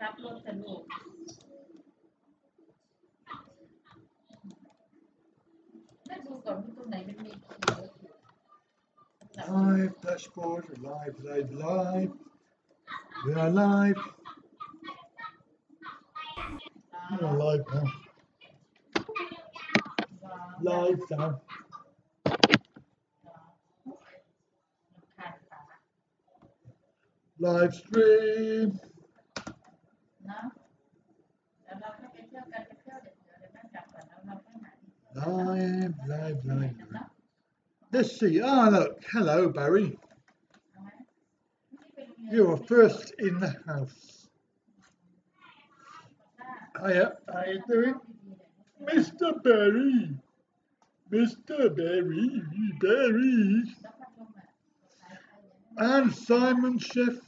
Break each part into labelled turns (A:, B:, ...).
A: Live dashboard, live, live, live. We are live. We are live now. Live now. Live stream. Live, live, live. Let's see. Ah, look. Hello, Barry. You're first in the house. Hiya. How you doing? Mr. Barry. Mr. Barry. Barry. And Simon Chef.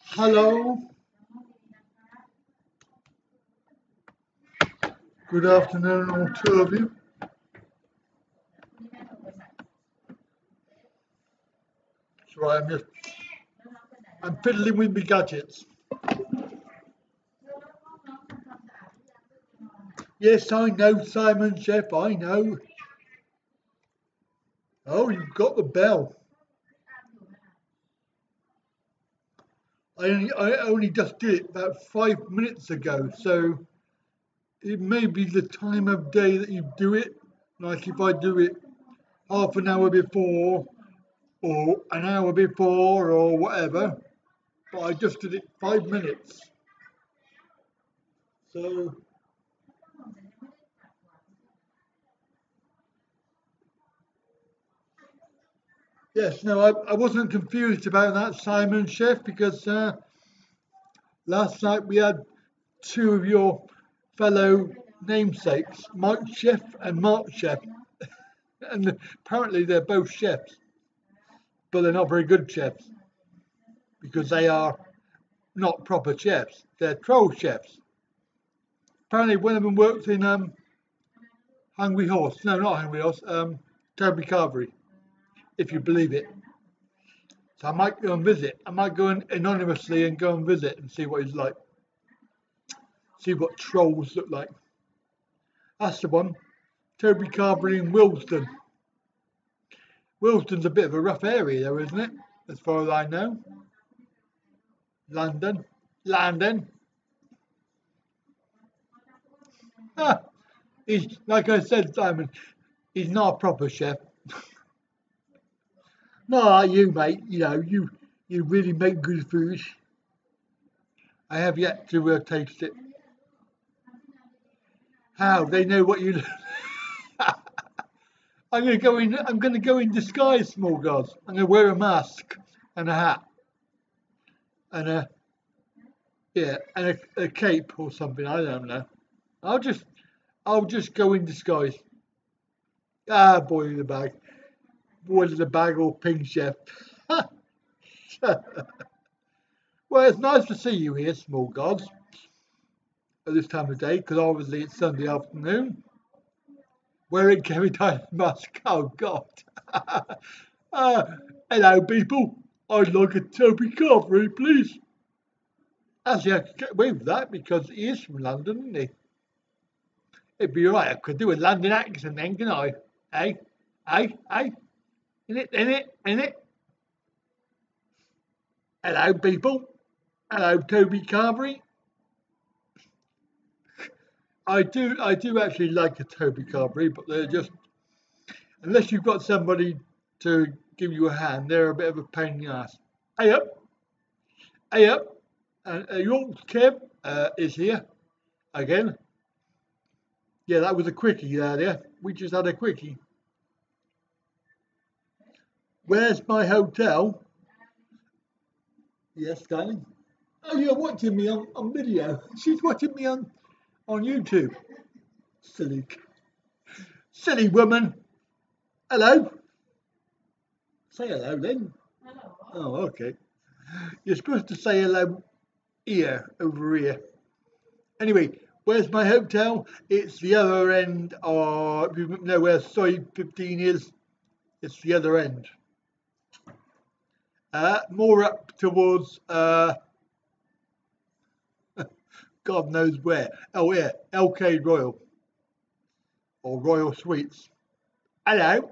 A: Hello. Good afternoon, all two of you. That's right, I'm fiddling with my gadgets. Yes, I know, Simon Chef, I know. Oh, you've got the bell. I only just did it about 5 minutes ago, so it may be the time of day that you do it. Like if I do it half an hour before, or an hour before, or whatever. But I just did it 5 minutes. So yes, no, I wasn't confused about that, Simon Chef, because last night we had two of your fellow namesakes, Mike Chef and Mark Chef, and apparently they're both chefs, but they're not very good chefs because they are not proper chefs. They're troll chefs. Apparently one of them works in Hungry Horse. No, not Hungry Horse. Toby Carvery, if you believe it. So I might go and visit. I might go in anonymously and go and visit and see what he's like. See what trolls look like. That's the one. Toby Carvery in Willesden. Willesden's a bit of a rough area though, isn't it? As far as I know. London. Ah, he's, like I said, Simon, he's not a proper chef. Not like you, mate. You know, you really make good food. I have yet to taste it. How? They know what you. I'm gonna go in disguise, small gods. I'm gonna wear a mask and a hat and a cape or something. I don't know. I'll just go in disguise. Ah, boy in the bag. Boy in the bag or pink chef. Well, it's nice to see you here, small gods, at this time of day, because obviously it's Sunday afternoon. Wearing Kerry Diamond mask. Oh, God. Hello, people. I'd like a Toby Carvery, please. Actually, I could get away with that because he is from London, isn't he? It'd be alright. I could do a London accent then, can I? Hey? In it? Hello, people. Hello, Toby Carvery. I do actually like a Toby Carvery, but they're just, unless you've got somebody to give you a hand, they're a bit of a pain in the ass. Hey up. And York Kev is here again. Yeah, that was a quickie there. We just had a quickie. Where's my hotel? Yes, darling. Oh, you're watching me on video. She's watching me on YouTube. Silly woman. Hello. Say hello then.
B: Hello.
A: Oh, okay. You're supposed to say hello over here. Anyway, where's my hotel? It's the other end of, if you know where Soy 15 is, it's the other end. more up towards God knows where. Oh yeah, LK Royal or Royal Suites. Hello,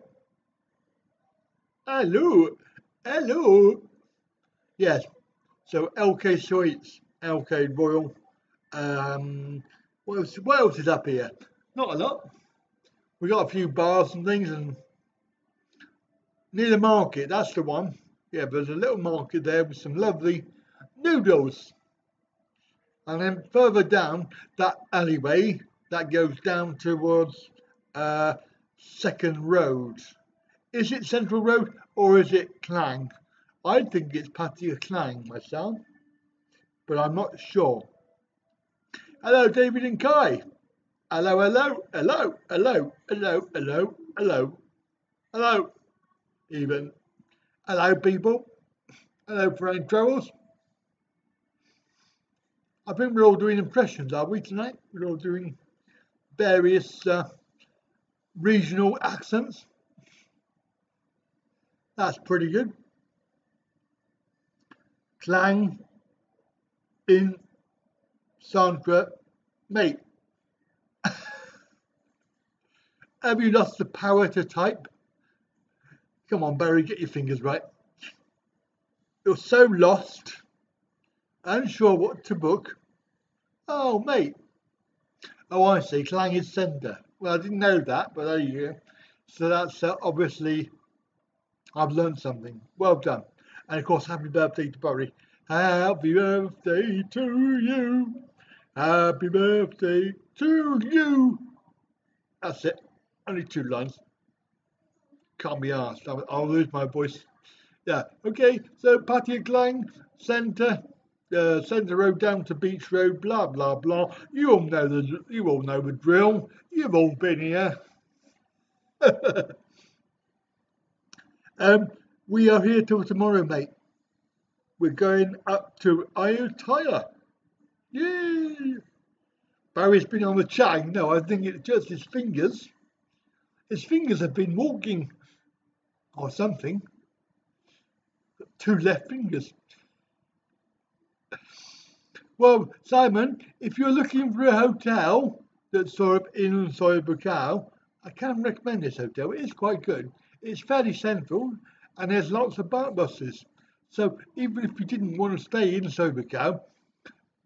A: hello, hello. Yes, so LK Suites, LK Royal. What else is up here? Not a lot. We got a few bars and things, and near the market, that's the one. Yeah, there's a little market there with some lovely noodles. And then further down that alleyway, that goes down towards uh, Second Road. Is it Central Road or is it Clang? I think it's Patio Clang myself, but I'm not sure. Hello, David and Kai. Hello, hello, hello, hello, hello, hello, hello, hello, even. Hello, people. Hello, friend travels. I think we're all doing impressions, are we, tonight? We're all doing various regional accents. That's pretty good. Clang in Sanskrit, mate. Have you lost the power to type? Come on, Barry, get your fingers right. You're so lost, unsure what to book. Oh, mate. Oh, I see. Clang is sender. Well, I didn't know that, but there you go. So that's obviously I've learned something. Well done. And of course, happy birthday to Barry. Happy birthday to you. Happy birthday to you. That's it. Only 2 lines. Can't be asked. I'll lose my voice. Yeah. Okay. So Patio Clang, centre, centre road down to Beach Road. Blah blah blah. You all know the drill. You've all been here. We are here till tomorrow, mate. We're going up to Ayutthaya. Yay! Barry's been on the chain. No, I think it's just his fingers. His fingers have been walking or something. 2 left fingers. Well, Simon, if you're looking for a hotel that's sort of in Buakhao, I can recommend this hotel. It is quite good. It's fairly central and there's lots of BART buses. So even if you didn't want to stay in Buakhao,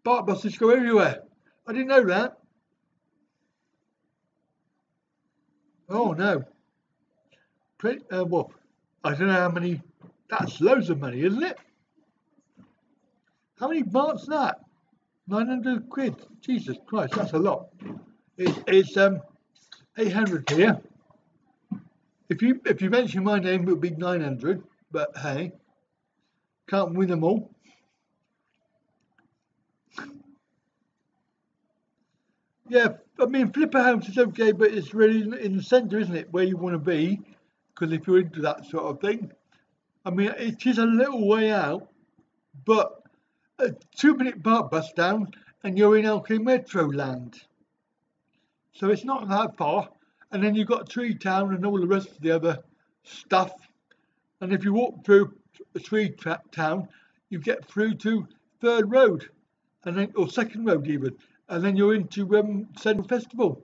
A: BART buses go everywhere. I didn't know that. Oh no. Well, I don't know how many. That's loads of money, isn't it? How many BART's that? 900 quid. Jesus Christ, that's a lot. It's 800 here. If you mention my name, it would be 900. But hey, can't win them all. Yeah, I mean Flipper House is okay, but it's really in the centre, isn't it, where you want to be? Because if you're into that sort of thing, I mean it is a little way out, but a 2-minute BART bus down, and you're in LK Metro land. So it's not that far. And then you've got Tree Town and all the rest of the other stuff. And if you walk through Tree Town, you get through to Third Road, and then or Second Road even, and then you're into Central Festival.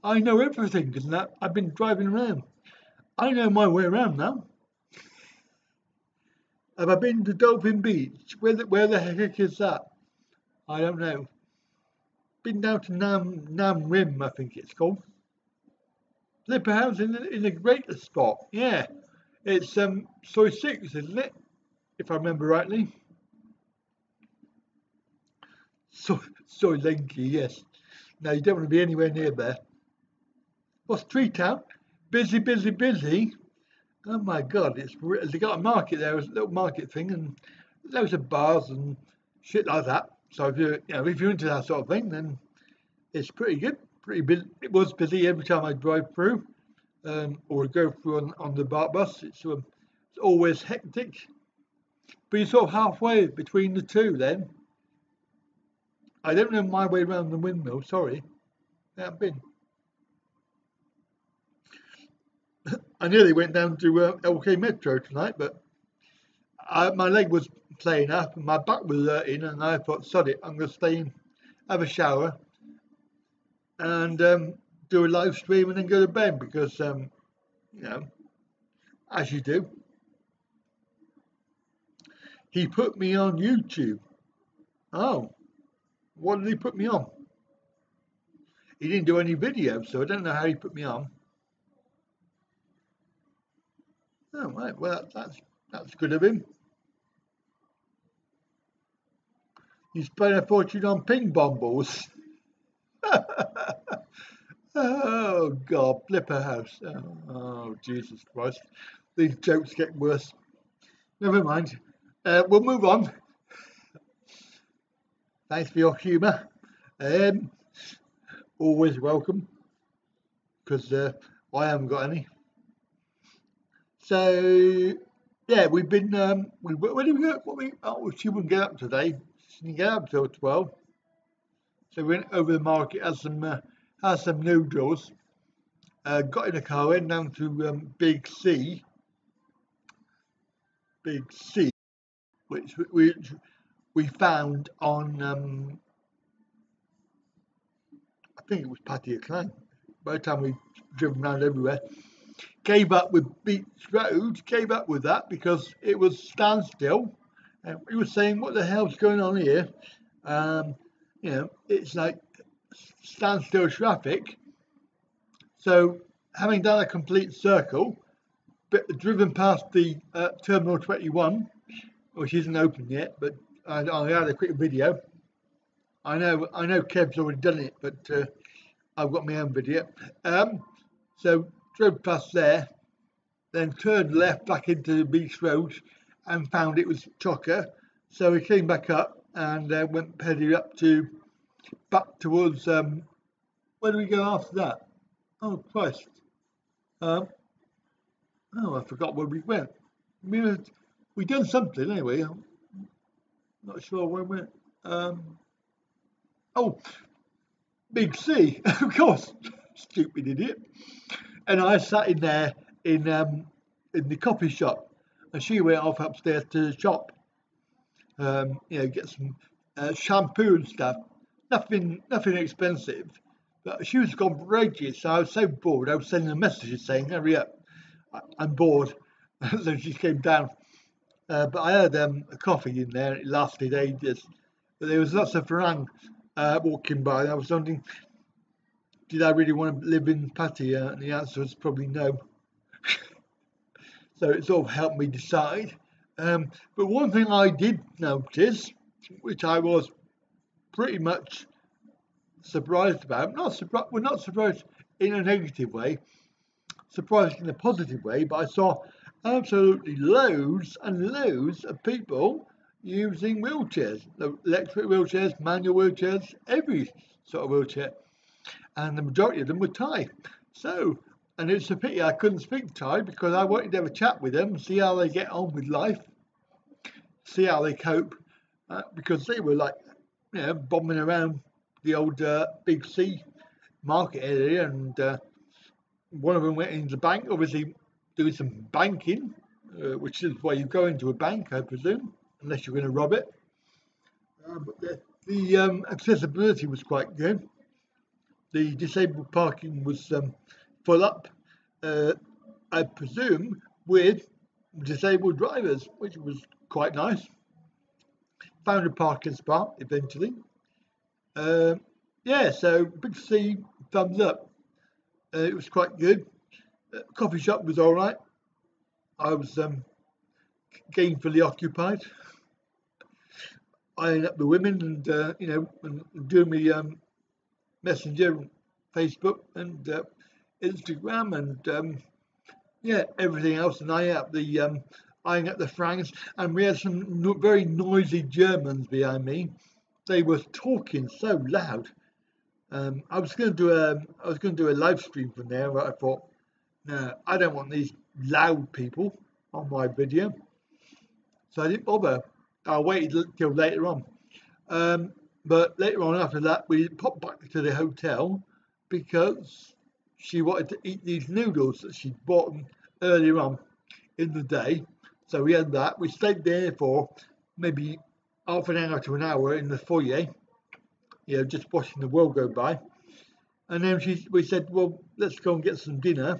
A: I know everything because I've been driving around. I know my way around now. Have I been to Dolphin Beach? Where the heck is that? I don't know. Been down to Nam Rim, I think it's called. Flipper House in a greater spot. Yeah, it's Soy 6, isn't it? If I remember rightly. Soy Lenky, yes. No, you don't want to be anywhere near there. What's Tree Town? Busy, busy, busy. Oh my God, they got a market there, a little market thing, and loads of bars and shit like that. So if you're into that sort of thing, then it's pretty good. Pretty busy. It was busy every time I drive through, or go through on the BART bus. It's always hectic. But you're sort of halfway between the two. Then I don't know my way around the windmill. Sorry, I haven't been. I nearly went down to LK Metro tonight, but my leg was playing up and my back was hurting, and I thought, sod it, I'm going to stay in, have a shower, and do a live stream and then go to bed because, you know, as you do. He put me on YouTube. Oh, what did he put me on? He didn't do any videos, so I don't know how he put me on. Oh, right, well, that's good of him. You spent a fortune on ping pong balls. Oh, God, Flipper House. Oh, Jesus Christ. These jokes get worse. Never mind. We'll move on. Thanks for your humour. Always welcome, because I haven't got any. So, yeah, we've been. Where did we go? She wouldn't get up today. She didn't get up till 12. So we went over the market, had some noodles. Got in the car, went down to Big C, which we found on, I think it was Patio Clan. By the time we driven around everywhere, gave up with Beach Road, gave up with that because it was standstill. And we were saying, what the hell's going on here? You know, it's like standstill traffic. So having done a complete circle, but driven past the Terminal 21, which isn't open yet, but I had a quick video. I know Kev's already done it, but I've got my own video. So drove past there, then turned left back into the Beach Road and found it was chocker. So we came back up and went heading back towards, where do we go after that? Oh, Christ. I forgot where we went. We done something anyway. I'm not sure where we went. Oh, Big C, of course. Stupid idiot. And I sat in there in the coffee shop, and she went off upstairs to the shop. You know, get some shampoo and stuff. Nothing expensive. But she was gone for ages, so I was so bored. I was sending her messages saying, "Hurry up, I'm bored." So she came down. But I had a coffee in there. It lasted ages. But there was lots of Farang walking by. And I was wondering, did I really want to live in Pattaya? And the answer was probably no. So it sort of helped me decide. But one thing I did notice, which I was pretty much surprised about, not surprised in a negative way, surprised in a positive way, but I saw absolutely loads and loads of people using wheelchairs, electric wheelchairs, manual wheelchairs, every sort of wheelchair, and the majority of them were Thai. So, and it's a pity I couldn't speak Thai because I wanted to have a chat with them, see how they get on with life, see how they cope, because they were like, you know, bombing around the old Big C market area, and one of them went into the bank, obviously doing some banking, which is why you go into a bank, I presume, unless you're going to rob it. But the accessibility was quite good. The disabled parking was full up, I presume, with disabled drivers, which was quite nice. Found a parking spot eventually. Yeah, so Big C, thumbs up. It was quite good. Coffee shop was all right. I was gainfully occupied, eyeing up the women and you know, and doing me Messenger, Facebook, and Instagram, and yeah, everything else, and eyeing up the Franks. And we had some very noisy Germans behind me. They were talking so loud. I was going to do a live stream from there, but I thought, no, I don't want these loud people on my video, so I didn't bother. I waited till later on. But later on after that, we popped back to the hotel because she wanted to eat these noodles that she'd bought earlier on in the day. So we had that. We stayed there for maybe half an hour to an hour in the foyer, just watching the world go by. And then we said, well, let's go and get some dinner.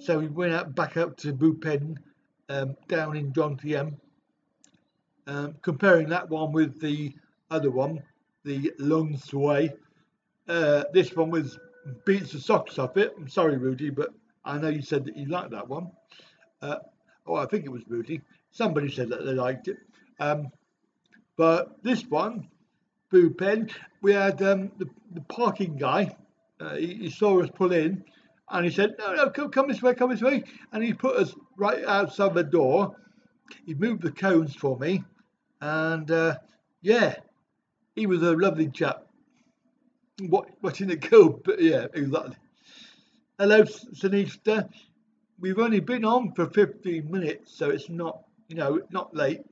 A: So we went back up to Bu Pen, down in Jomtien, comparing that one with the other one, the Lung Sui. This one beats the socks off it. I'm sorry, Rudy, but I know you said that you liked that one. I think it was Rudy. Somebody said that they liked it. But this one, Bu Pen, we had the parking guy. He saw us pull in, and he said, "No, come this way, come this way." And he put us right outside the door. He moved the cones for me, and he was a lovely chap. Watching it go, but yeah, exactly. Hello, Sinista. We've only been on for 15 minutes, so it's not, not late,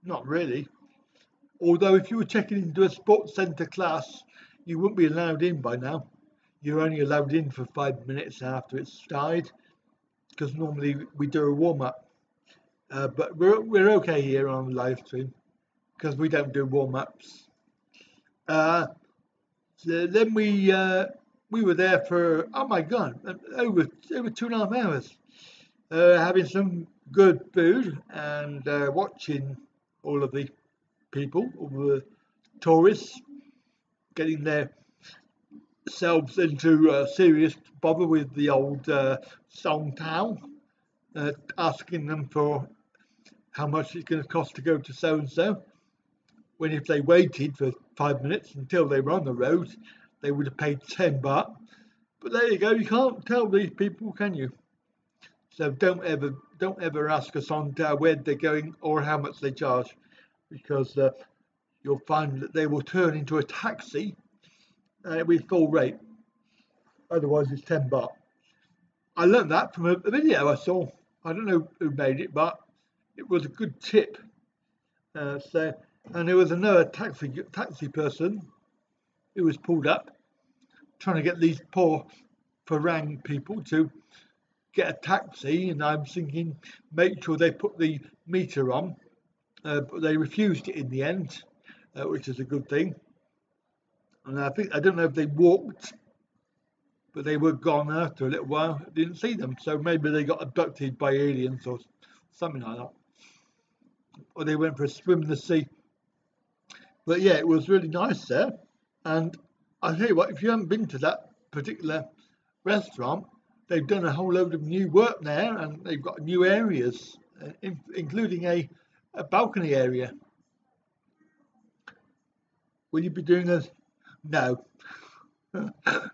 A: not really. Although if you were checking into a sports centre class, you wouldn't be allowed in by now. You're only allowed in for 5 minutes after it's started, because normally we do a warm-up. But we're okay here on the live stream, because we don't do warm-ups. So then we were there for, oh my God, over 2.5 hours, having some good food and watching all of the people, all the tourists, getting themselves into serious bother with the old Song Tao, asking them for how much it's going to cost to go to so-and-so, when if they waited for 5 minutes until they were on the road, they would have paid 10 baht. But there you go, you can't tell these people, can you? So don't ever ask a Song Tao where they're going or how much they charge, because you'll find that they will turn into a taxi and it'll be full rate. Otherwise it's 10 baht. I learned that from a video I saw. I don't know who made it, but it was a good tip. And there was another taxi person who was pulled up trying to get these poor Farang people to get a taxi, and I'm thinking make sure they put the meter on, but they refused it in the end, which is a good thing. And I don't know if they walked, but they were gone after a little while. I didn't see them, so maybe they got abducted by aliens or something like that, or they went for a swim in the sea. But yeah, it was really nice there. And I'll tell you what, if you haven't been to that particular restaurant, they've done a whole load of new work there, and they've got new areas, including a balcony area. Will you be doing a... No.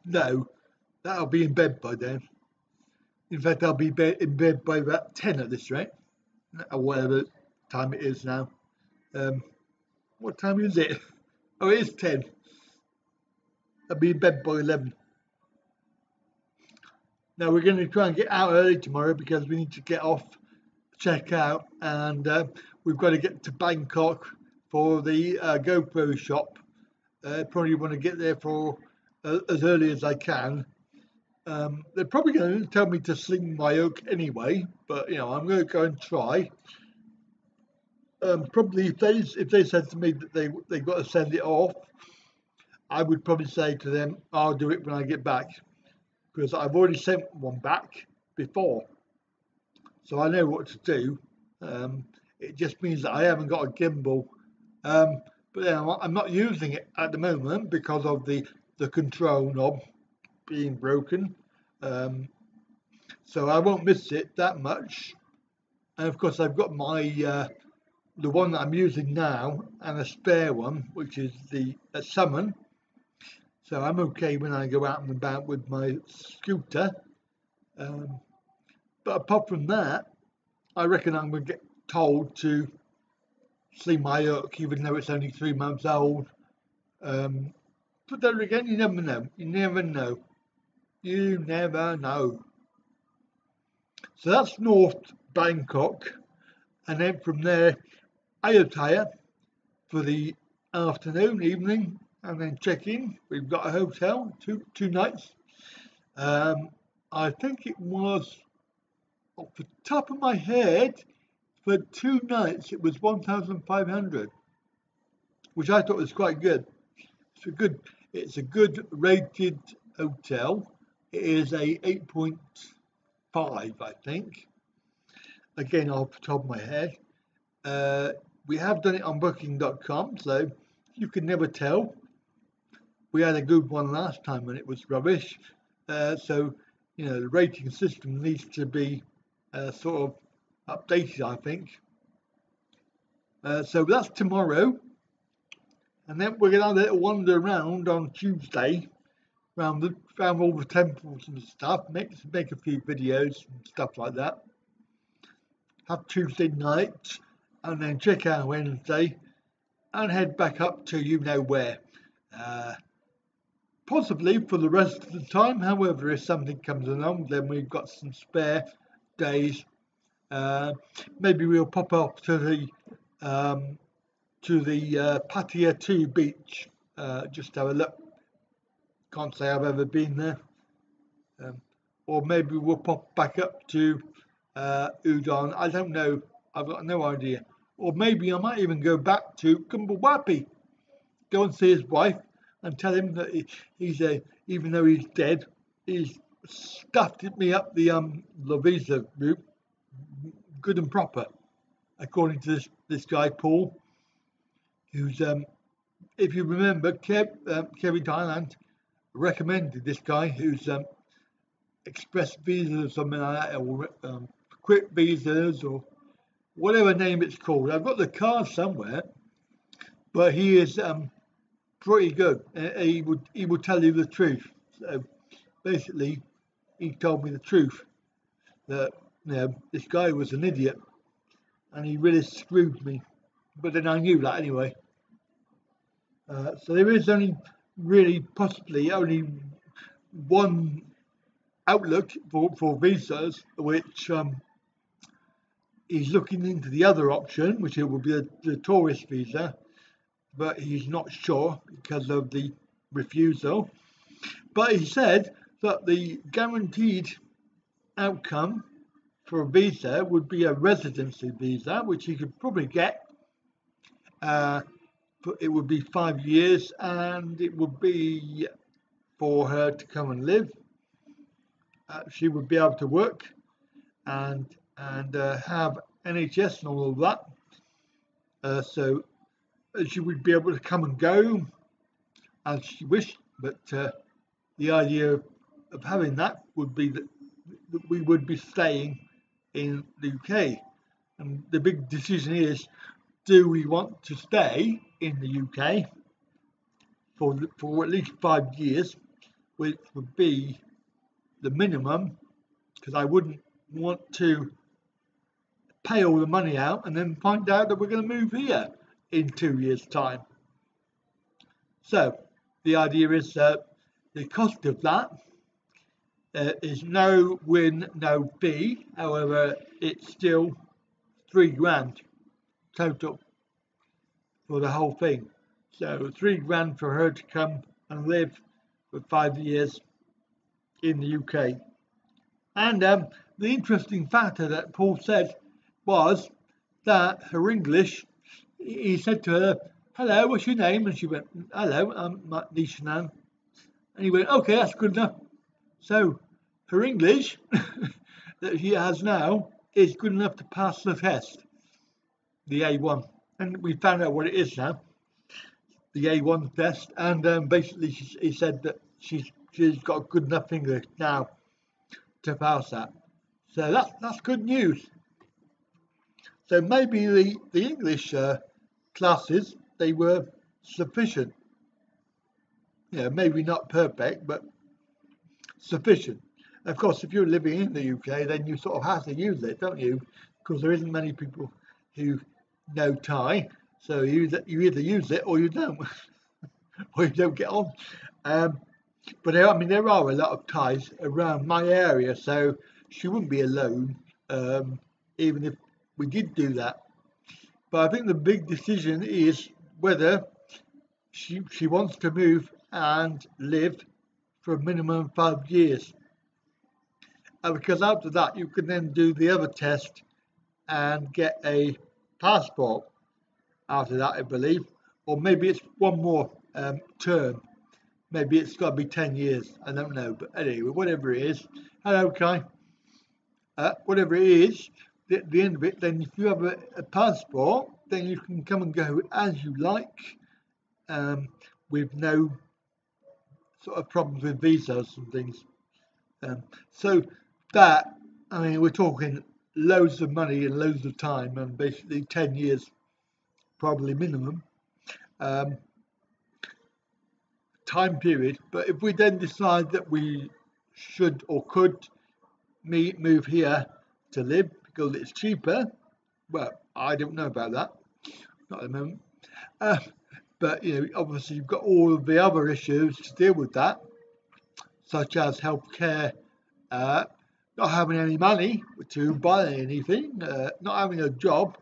A: No. That'll be in bed by then. In fact, I'll be in bed by about 10 at this rate, or whatever time it is now. What time is it? Oh, it is 10. I'll be in bed by 11. Now we're going to try and get out early tomorrow because we need to get off, check out, and we've got to get to Bangkok for the GoPro shop. Probably want to get there for as early as I can. They're probably going to tell me to sling my hook anyway, but I'm going to go and try. Probably if they said to me that they've got to send it off, I would probably say to them, I'll do it when I get back, because I've already sent one back before, so I know what to do. It just means that I haven't got a gimbal, but I'm not using it at the moment because of the control knob being broken, so I won't miss it that much. And of course I've got my the one that I'm using now and a spare one, which is the Summon. So I'm okay when I go out and about with my scooter. But apart from that, I reckon I'm going to get told to sling my hook, even though it's only 3 months old. But then again, you never know. You never know. You never know. So that's North Bangkok. And then from there, Ayutthaya for the afternoon, evening, and then check in. We've got a hotel, two nights. I think it was, off the top of my head, For 2 nights, it was 1,500, which I thought was quite good. It's a good rated hotel. It is a 8.5, I think. Again, off the top of my head. We have done it on Booking.com, so you can never tell. We had a good one last time and it was rubbish. So, the rating system needs to be sort of updated, I think. So that's tomorrow. And then we're going to have a little wander around on Tuesday, around all the temples and stuff, make a few videos and stuff like that. Have Tuesday night, and then check out Wednesday, and head back up to where. Possibly for the rest of the time. However, if something comes along, then we've got some spare days. Maybe we'll pop up to the Pattaya 2 beach, just have a look. Can't say I've ever been there. Or maybe we'll pop back up to Udon. I don't know. I've got no idea. Or maybe I might even go back to Kumbawapi, go and see his wife and tell him that he's even though he's dead, he's stuffed me up the visa route good and proper, according to this guy Paul, who's if you remember, Kevin Thailand recommended this guy who's express visas or something like that, or quick visas or whatever name it's called. I've got the card somewhere, but he is pretty good. He would tell you the truth. So basically, he told me the truth that this guy was an idiot and he really screwed me. But then I knew that anyway. So there is possibly only one outlook for visas, which he's looking into the other option, which it will be the tourist visa, but he's not sure because of the refusal. But he said that the guaranteed outcome for a visa would be a residency visa, which he could probably get. It would be 5 years, and it would be for her to come and live. She would be able to work and have NHS and all of that. So she would be able to come and go as she wished. But the idea of having that would be that we would be staying in the UK. And the big decision is, do we want to stay in the UK for at least 5 years, which would be the minimum, because I wouldn't want to pay all the money out and then find out that we're going to move here in 2 years' time. So the idea is that the cost of that is no win, no fee. However, it's still £3,000 total for the whole thing. So £3,000 for her to come and live for 5 years in the UK. And the interesting factor that Paul said was that her English, he said to her, "Hello, what's your name?" And she went, "Hello, I'm Nishanan." And he went, "Okay, that's good enough." So her English that she has now is good enough to pass the test, the A1. And we found out what it is now, the A1 test. And basically he said that she's got good enough English now to pass that. So that's good news. So maybe the English classes, they were sufficient. Maybe not perfect, but sufficient. Of course, if you're living in the UK, then you sort of have to use it, don't you? Because there isn't many people who know Thai, so you either use it or you don't, or you don't get on. But there are a lot of Thais around my area, so she wouldn't be alone, even if we did do that. But I think the big decision is whether she wants to move and live for a minimum of 5 years. Because after that, you can then do the other test and get a passport after that, I believe. Or maybe it's one more term. Maybe it's got to be 10 years. I don't know. But anyway, whatever it is. Hello, Kai. Whatever it is, at the end of it, then if you have a passport, then you can come and go as you like, with no sort of problems with visas and things. So that, I mean, we're talking loads of money and loads of time, and basically 10 years probably minimum time period. But if we then decide that we should or could move here to live because it's cheaper, well, I don't know about that, not at the moment. But you know, obviously you've got all of the other issues to deal with that, such as healthcare, not having any money to buy anything, not having a job,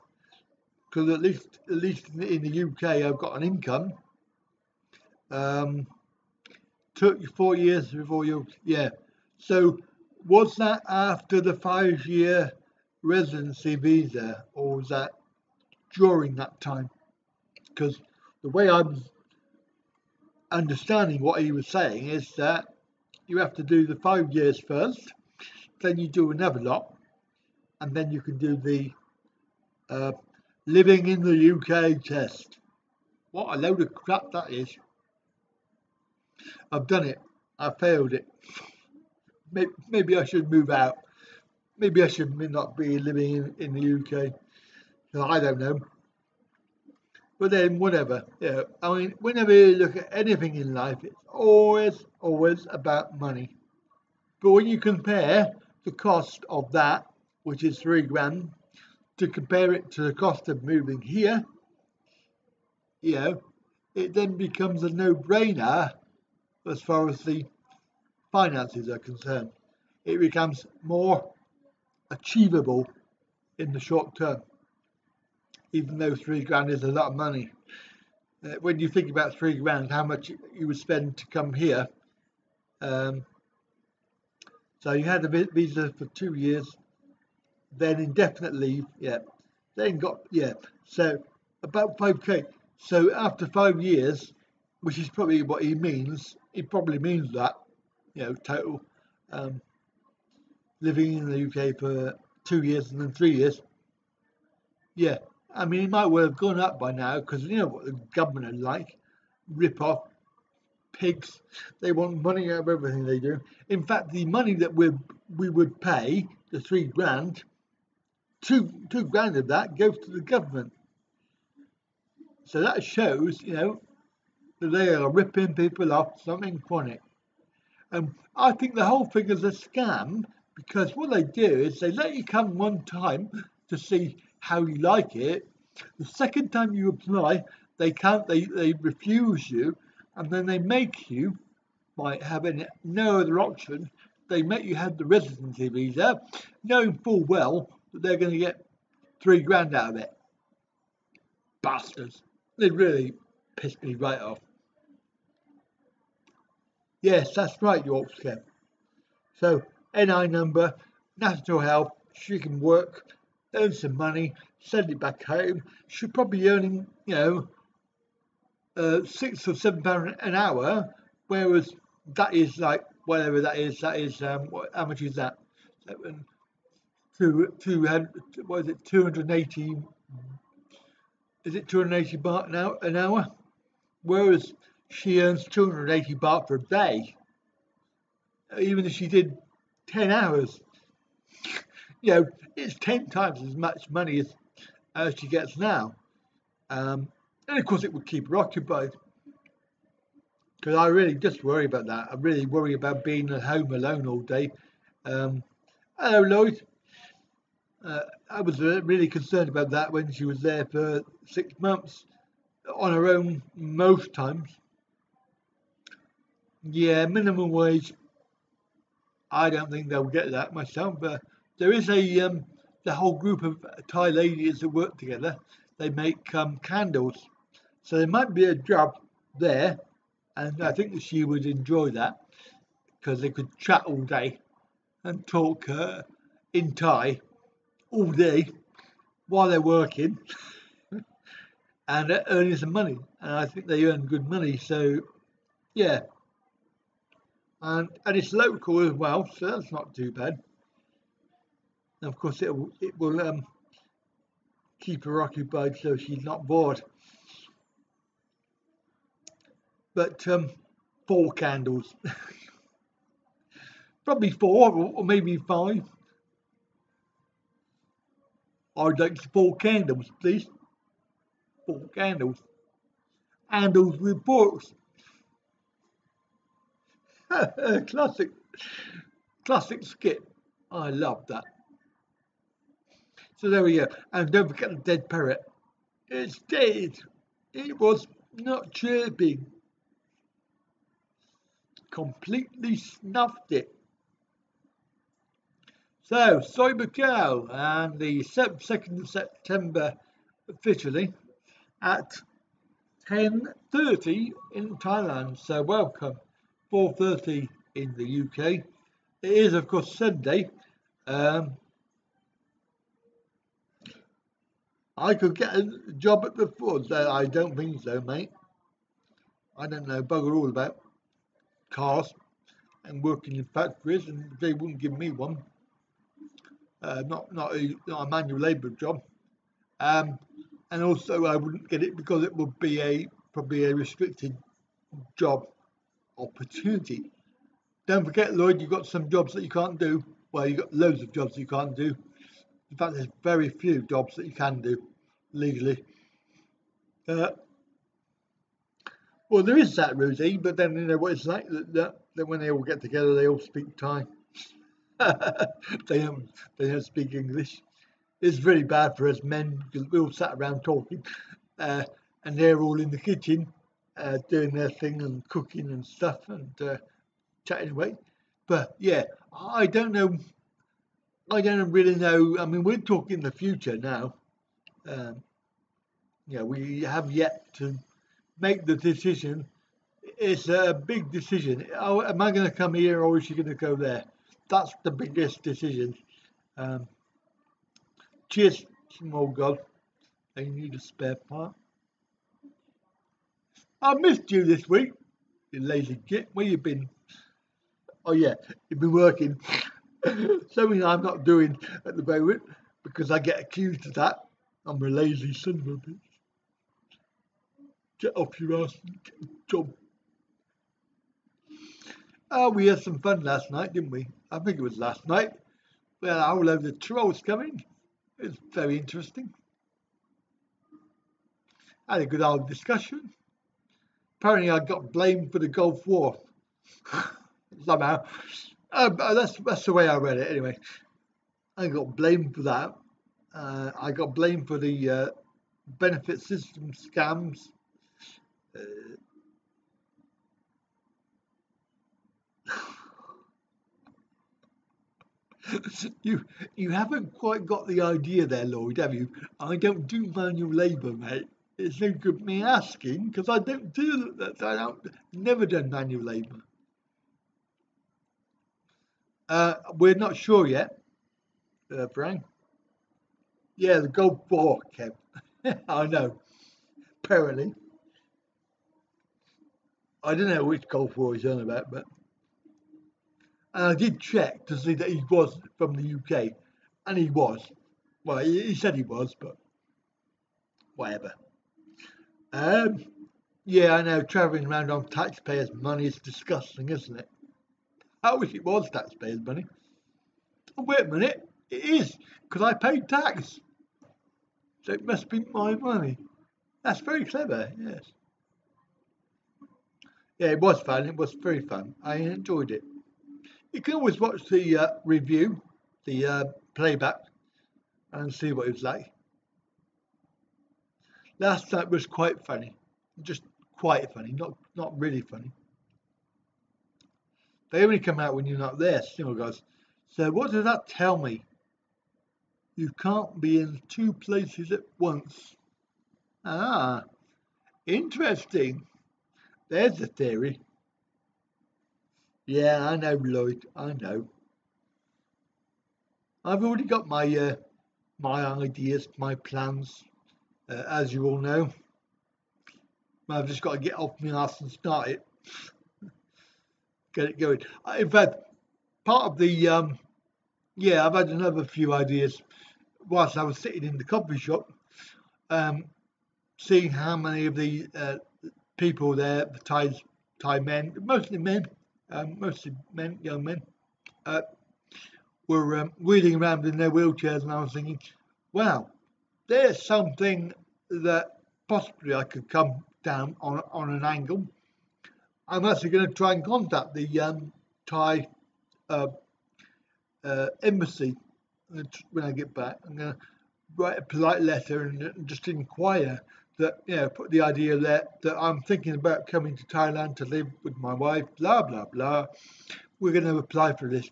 A: because at least in the UK I've got an income. Took you 4 years before yeah. So was that after the 5-year residency visa, or was that during that time? Because the way I'm understanding what he was saying is that you have to do the 5 years first, then you do another lot, and then you can do the living in the UK test. What a load of crap that is. I've done it. I failed it. Maybe I should move out. Maybe I should not be living in the UK. I don't know. But then, whatever. Yeah, I mean, whenever you look at anything in life, it's always about money. But when you compare the cost of that, which is £3,000, to compare it to the cost of moving here, you know, it then becomes a no-brainer as far as the finances are concerned. It becomes more achievable in the short term, even though £3,000 is a lot of money. When you think about £3,000, how much you would spend to come here. So you had a visa for 2 years, then indefinite leave, yeah. Then got, yeah, so about 5k. So after 5 years, which is probably what he means, he probably means that, you know, total, living in the UK for 2 years and then 3 years. Yeah, I mean, it might well have gone up by now, because you know what the government are like, rip off, pigs. They want money out of everything they do. In fact, the money that we would pay, the £3,000, £2,000 of that goes to the government. So that shows, you know, that they are ripping people off something funny. And I think the whole thing is a scam, because what they do is they let you come one time to see how you like it. The second time you apply, they refuse you, and then they make you, by having no other option, they make you have the residency visa, knowing full well that they're going to get £3,000 out of it. Bastards. They really pissed me right off. Yes, that's right, Yorkshire. So, NI number, national health, she can work, earn some money, send it back home. She'll probably be earning, you know, £6 or £7 an hour, whereas that is like, whatever that is, how much is that? What is it, 280, is it 280 baht an hour? Whereas she earns 280 baht for a day, even if she did 10 hours. You know, it's 10 times as much money as she gets now. And of course it would keep her occupied. Because I really just worry about that. I really worry about being at home alone all day. Hello, Lloyd. I was really concerned about that when she was there for 6 months on her own most times. Yeah, minimum wage. I don't think they'll get that myself, but there is the whole group of Thai ladies that work together. They make candles, so there might be a job there, and I think that she would enjoy that, because they could chat all day and talk in Thai all day, while they're working and earning some money. And I think they earn good money. So yeah, and it's local as well, so that's not too bad. And of course, it will keep her occupied so she's not bored. But 4 candles, probably 4 or maybe 5. I'd like 4 candles, please. 4 candles. Candles with books. classic, classic skit. I love that. So there we go. And don't forget the dead parrot. It's dead. It was not chirping. Completely snuffed it. So, Soy Buakhao and the 2nd of September officially at 10:30 in Thailand. So welcome. 4:30 in the UK. It is of course Sunday. I could get a job at the Ford. I don't think so, mate. I don't know bugger all about cars and working in factories, and they wouldn't give me one. Not a manual labour job. And also I wouldn't get it because it would be probably a restricted job opportunity. Don't forget, Lloyd, you've got some jobs that you can't do. Well, you've got loads of jobs you can't do. In fact, there's very few jobs that you can do legally. Well, there is that, Rosie, but then you know what it's like that when they all get together, they all speak Thai. they don't speak English. It's very bad for us men because we all sat around talking, and they're all in the kitchen doing their thing and cooking and stuff and chatting away. But yeah, I don't know. I don't really know. I mean, we're talking the future now. Um, we have yet to make the decision. It's a big decision. Oh, am I going to come here or is she going to go there? That's the biggest decision. Um, Cheers, small god. I need a spare part. I missed you this week, you lazy git. Where you been? Oh yeah, you've been working. Something I'm not doing at the moment because I get accused of that. I'm a lazy son of a bitch. Get off your ass and get a job. Oh, we had some fun last night, didn't we? I think it was last night. Well, all over the trolls coming. It was very interesting. Had a good old discussion. Apparently, I got blamed for the Gulf War somehow. That's the way I read it. Anyway, I got blamed for that. I got blamed for the benefit system scams. You haven't quite got the idea there, Lloyd, have you? I don't do manual labour, mate. It's no good me asking because I don't do that. Never done manual labour. We're not sure yet, Frank. Yeah, the Gulf War, Kev. I know. Apparently, I don't know which Gulf War he's on about, but and I did check to see that he was from the UK, and he was. Well, he said he was, but whatever. Um, yeah, I know. Travelling around on taxpayers' money is disgusting, isn't it? I wish it was taxpayers' money. Oh, wait a minute, it is because I paid tax, so it must be my money. That's very clever. Yes. Yeah, it was fun. It was very fun. I enjoyed it. You can always watch the review, the playback, and see what it was like. Last night was quite funny, just quite funny, not really funny. They only come out when you're not there, single guys. So what does that tell me? You can't be in 2 places at once. Ah, interesting. There's the theory. Yeah, I know, Lloyd. I know. I've already got my my ideas, my plans. As you all know, I've just got to get off my ass and start it, get it going. In fact, part of the yeah, I've had another few ideas whilst I was sitting in the coffee shop, um, seeing how many of the people there, the Thai men, mostly men, young men, uh, were wheeling around in their wheelchairs, and I was thinking, wow, there's something that possibly I could come down on an angle. I'm actually going to try and contact the Thai uh, embassy when I get back. I'm going to write a polite letter and just inquire that, put the idea there that I'm thinking about coming to Thailand to live with my wife, blah, blah, blah. We're going to apply for this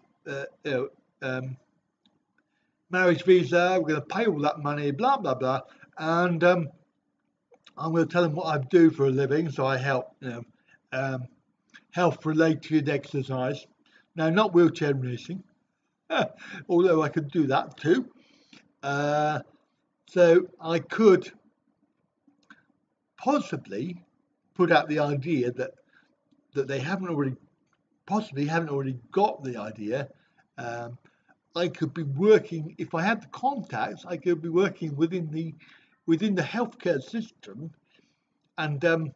A: marriage visa. We're going to pay all that money, blah, blah, blah. And I'm going to tell them what I do for a living. So I help, health related exercise. Now, not wheelchair racing, although I could do that too. So I could possibly put out the idea that they haven't already got the idea. I could be working, if I had the contacts, I could be working within the healthcare system and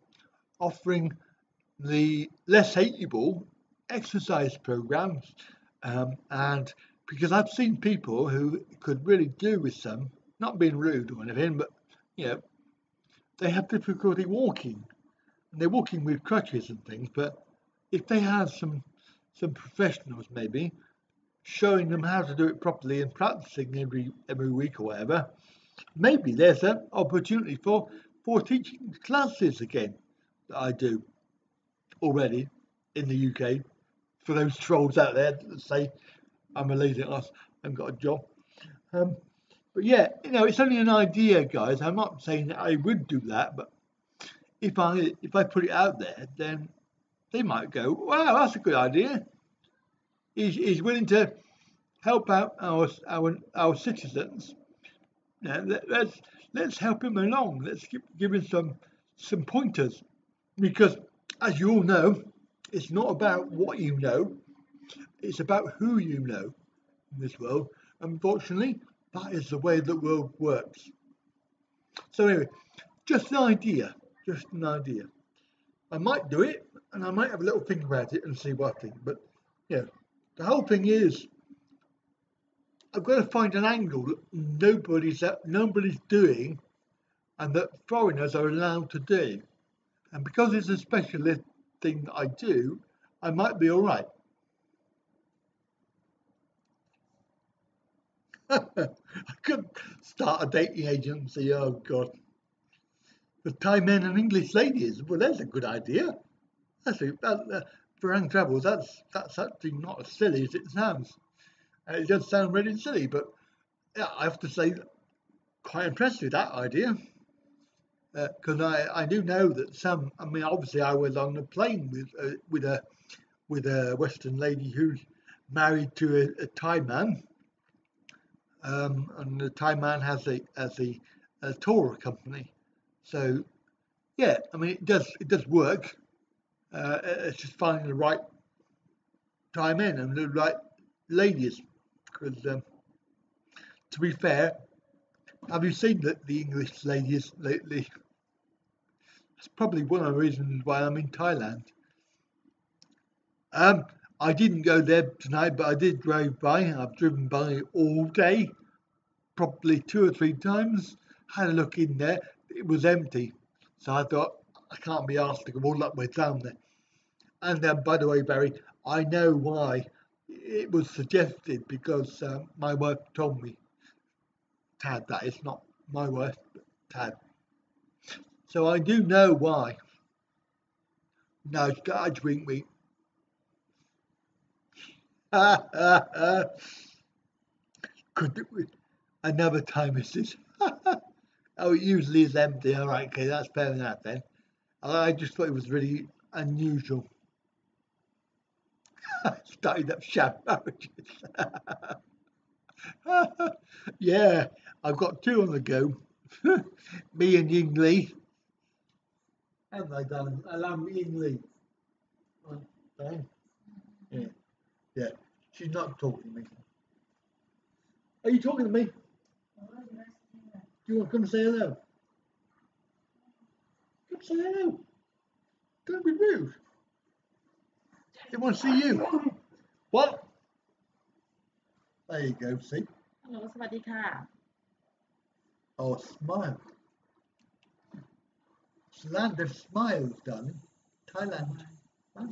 A: offering the less able exercise programs, and because I've seen people who could really do with some, not being rude or anything, but they have difficulty walking, and they're walking with crutches and things. But if they had some professionals maybe showing them how to do it properly and practicing every week or whatever, maybe there's an opportunity for teaching classes again that I do already in the UK. For those trolls out there that say I'm a lazy ass and got a job. But yeah, it's only an idea, guys. I'm not saying that I would do that, but if I put it out there, then they might go, wow, that's a good idea. He's willing to help out our citizens. Let's help him along. Let's give him some pointers, because as you all know, it's not about what you know, it's about who you know in this world. Unfortunately, that is the way the world works. So anyway, just an idea. I might do it, and I might have a little think about it and see what I think. But the whole thing is, I've got to find an angle that nobody's doing, and that foreigners are allowed to do. And because it's a specialist thing that I do, I might be all right. I could start a dating agency. Oh God, the Thai men and English ladies. Well, that's a good idea. For Ang Travels, that's actually not as silly as it sounds. It does sound really silly, but yeah, I have to say, quite impressed with that idea. Because I do know that some. I mean, obviously, I was on a plane with a Western lady who's married to a Thai man, and the Thai man has a tour company. So yeah, I mean, it does work. It's just finding the right Thai men and the right ladies. Because to be fair, have you seen the English ladies lately? That's probably one of the reasons why I'm in Thailand. I didn't go there tonight, but I did drive by. I've driven by all day, probably 2 or 3 times. Had a look in there. It was empty. So I thought, I can't be asked to go all that way down there. And by the way, Barry, I know why it was suggested, because my wife told me, Tad, that it's not my wife, but Tad. So I do know why. No, it's got to drink me. Could do it another time, missus. Oh, it usually is empty. All right, okay, that's fair enough then. I just thought it was really unusual. Started up sham marriages. Yeah, I've got two on the go. Me and Ying Lee. Haven't I, darling? Allow me Ying Lee. Okay. Yeah, yeah. She's not talking to me. Are you talking to me? Do you want to come say hello? Come say hello. Don't be rude. They want to see you. What? There you go, see?
B: ฮัลโหลสวัสดีค่ะ
A: Oh, smile. It's the land of smiles, darling. Thailand.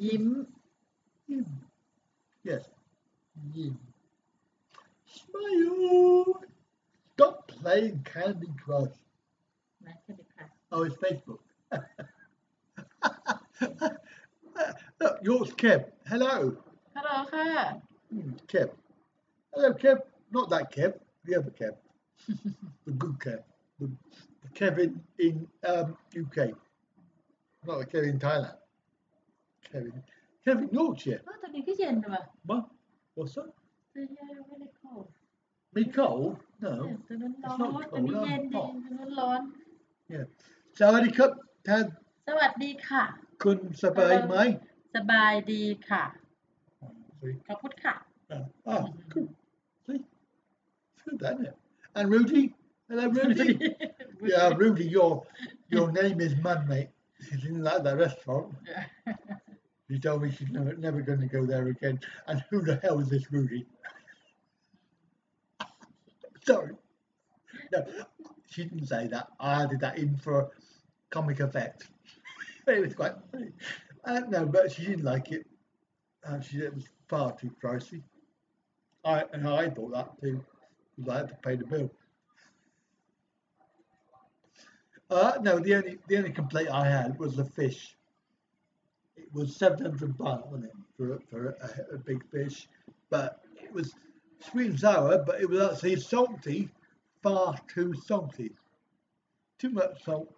B: ยิ้ม
A: Yim. Yes. Yim. Smile. Stop playing Candy Crush.
B: นะแค่นี้ค่ะ
A: Oh, it's Facebook. Look, yours, Kev. Hello.
B: ฮัลโหลค่ะ
A: Kev. Hello, Kev. Not that Kev. The other Kev. The good Kev. The Kev in UK. Not the Kev in Thailand. Kev in Yorkshire.
B: ตอนนี้ก็เย็นว่ะ
A: What? What's that?
B: แต่เย็นไม่ได้เข้า
A: Me cold? No.
B: ตอนนั้นร้อ
A: It's not
B: นตอนนี้
A: cold.
B: เย็น
A: I'm
B: ดี
A: hot.
B: ตอนนั้นร้อน
A: Yeah. Sawadee Cup. Tad
B: สวัสดีค่ะ
A: Kun Sabai Mai.
B: สบายดีค่ะ
A: See?
B: ขอบคุณค่ะ
A: Oh, good. See? It's good, isn't it? And Rudy? Hello, Rudy. Yeah, Rudy, your name is Mud, mate. She didn't like that restaurant. She told me she's never going to go there again. And who the hell is this Rudy? Sorry. No, she didn't say that. I added that in for comic effect. It was quite funny. No, but she didn't like it. She said it was far too pricey. I thought that too, because I had to pay the bill. No, the only complaint I had was the fish. It was 700 baht, wasn't it, for a big fish, but it was sweet and sour, but it was actually salty, far too salty, too much salt.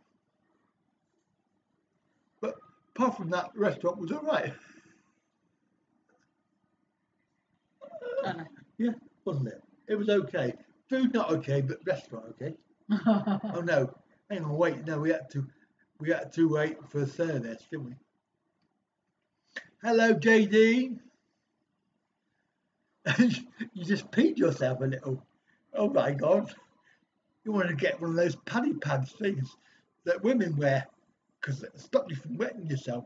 A: But apart from that, the restaurant was all right.
B: อะไร
A: Yeah, wasn't it? It was okay. Food not okay, but restaurant okay. Oh no, hang on, wait. No, we had to wait for service, didn't we? Hello, JD. You just peed yourself a little. Oh my God. You want to get one of those paddy pads things that women wear because it stops you from wetting yourself.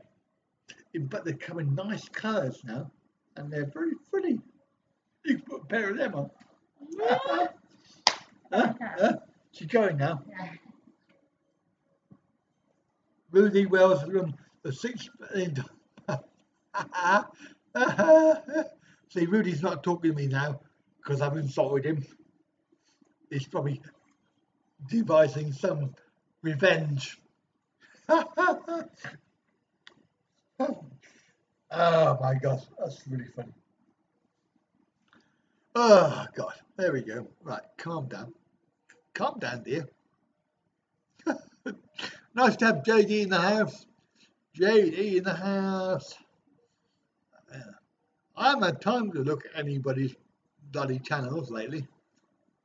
A: But they come in nice colours now and they're very pretty. You can put a pair of them on. She's going now. Rudy Wells from the 6th. See, Rudy's not talking to me now because I've insulted him. He's probably devising some revenge. Oh my gosh, that's really funny. Oh God, there we go. Right, calm down. Calm down, dear. Nice to have JD in the house. JD in the house. I haven't had time to look at anybody's bloody channels lately.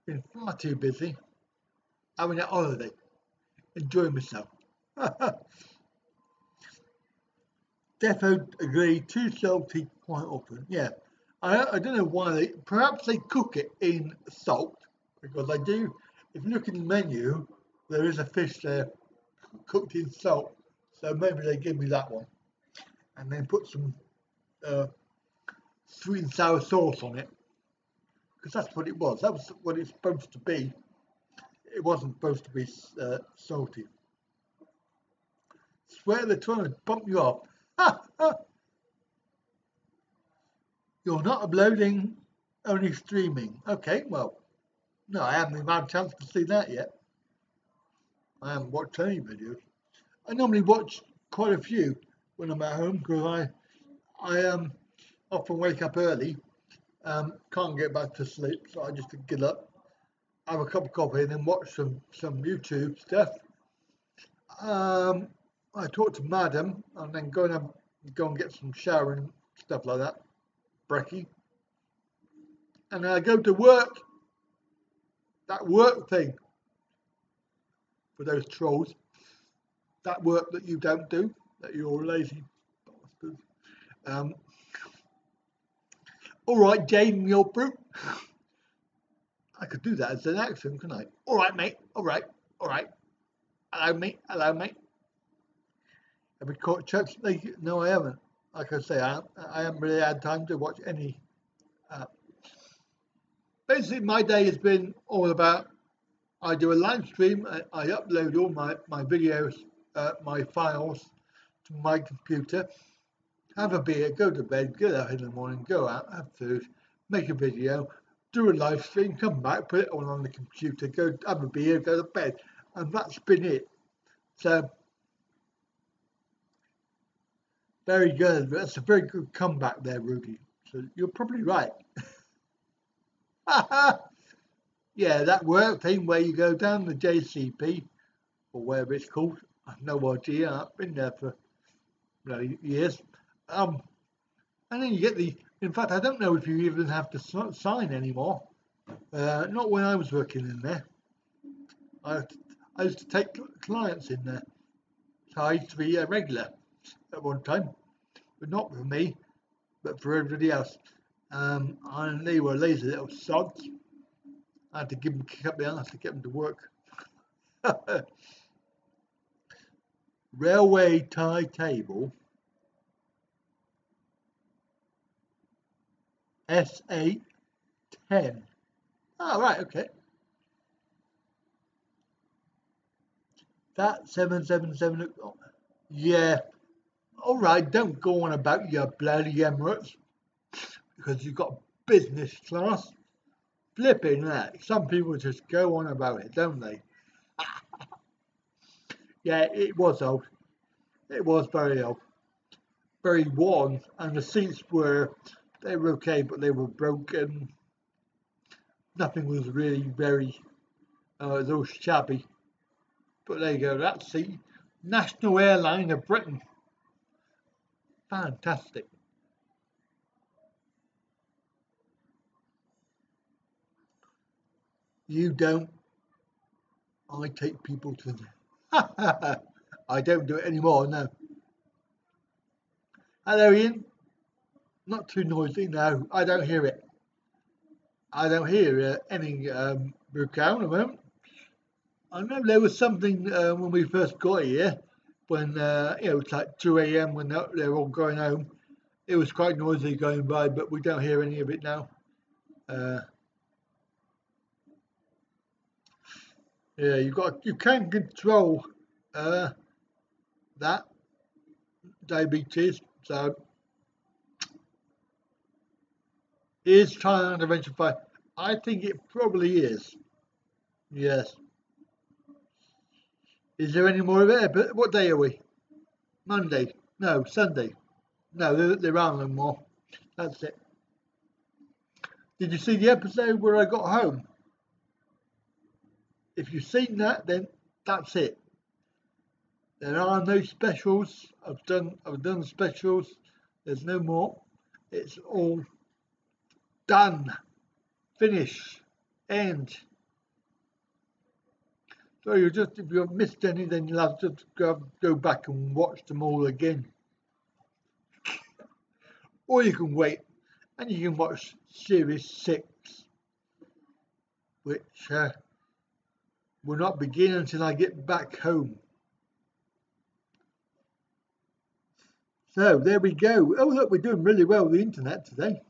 A: Been far too busy. Having a holiday. Enjoying myself. Defo agree, too salty quite often. Yeah. I don't know why perhaps they cook it in salt, because they do. If you look in the menu, there is a fish there cooked in salt, so maybe they give me that one, and then put some sweet and sour sauce on it, because that's what it was. That was what it's supposed to be. It wasn't supposed to be salty. Swear they're trying to bump you up. You're not uploading, only streaming. Okay, well, no, I haven't even had a chance to see that yet. I haven't watched any videos. I normally watch quite a few when I'm at home because I often wake up early, can't get back to sleep, so I just get up, have a cup of coffee, and then watch some YouTube stuff. I talk to Madam, and then go and get some shower and stuff like that, brekkie, and I go to work, that work thing for those trolls. That work that you don't do, that you're lazy bastards. Um, all right, Jane Milbrook. I could do that as an accent, couldn't I? All right, mate. All right. All right. Hello, mate. Hello, mate. Have we caught church lately? No, I haven't. Like I say, I haven't really had time to watch any. Basically, my day has been all about. I do a live stream. I upload all my videos, my files to my computer. Have a beer, go to bed, get up in the morning, go out, have food, make a video, do a live stream, come back, put it all on the computer, go have a beer, go to bed, and that's been it. So very good. That's a very good comeback there, Rudy. So you're probably right. Yeah, that work thing where you go down the JCP or whatever it's called. I've no idea. I've been there for years. And then you get in fact, I don't know if you even have to sign anymore. Not when I was working in there. I used to take clients in there. So I used to be a regular at one time. But not for me, but for everybody else. And they were lazy little sods. I had to give them a kick up the arse to get them to work. Railway tie table. S810. Oh, right, okay. That 777. Yeah. All right, don't go on about your bloody Emirates because you've got business class. Flipping that. Some people just go on about it, don't they? Yeah, it was old. It was very old. Very worn, and the seats were okay, but they were broken. Nothing was really very those shabby. But there you go. That's the National Airline of Britain. Fantastic. You don't. I take people to the. I don't do it anymore. No. Hello, Ian. Not too noisy. No, I don't hear it. I don't hear any Brucow at the moment. I know there was something when we first got here, when it's like 2 a.m. when they're all going home. It was quite noisy going by, but we don't hear any of it now. Yeah, you can control that diabetes. So is China intervention fine? I think it probably is. Yes. Is there any more of it? But what day are we? Monday? No, Sunday. No, there aren't no more. That's it. Did you see the episode where I got home? If you've seen that, then that's it. There are no specials. I've done specials. There's no more. It's all done. Finish. End. So if you've missed any, then you'll have to go back and watch them all again. Or you can wait and you can watch Series 6, which will not begin until I get back home. So there we go. Oh, look, we're doing really well with the internet today.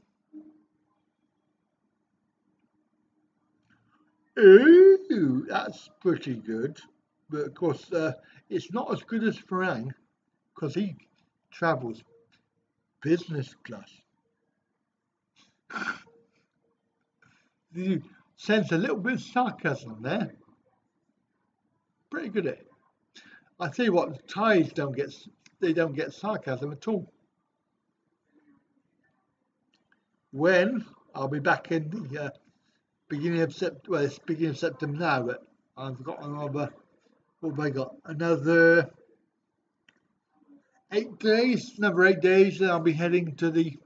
A: Ooh, that's pretty good. But of course, it's not as good as Farang because he travels business class. You sense a little bit of sarcasm there. Pretty good at it. I tell you what, the Thais don't get sarcasm at all. When I'll be back in the beginning of September. Well, it's beginning of September now, but I've got another. What have I got? Another 8 days. Another 8 days, then I'll be heading to the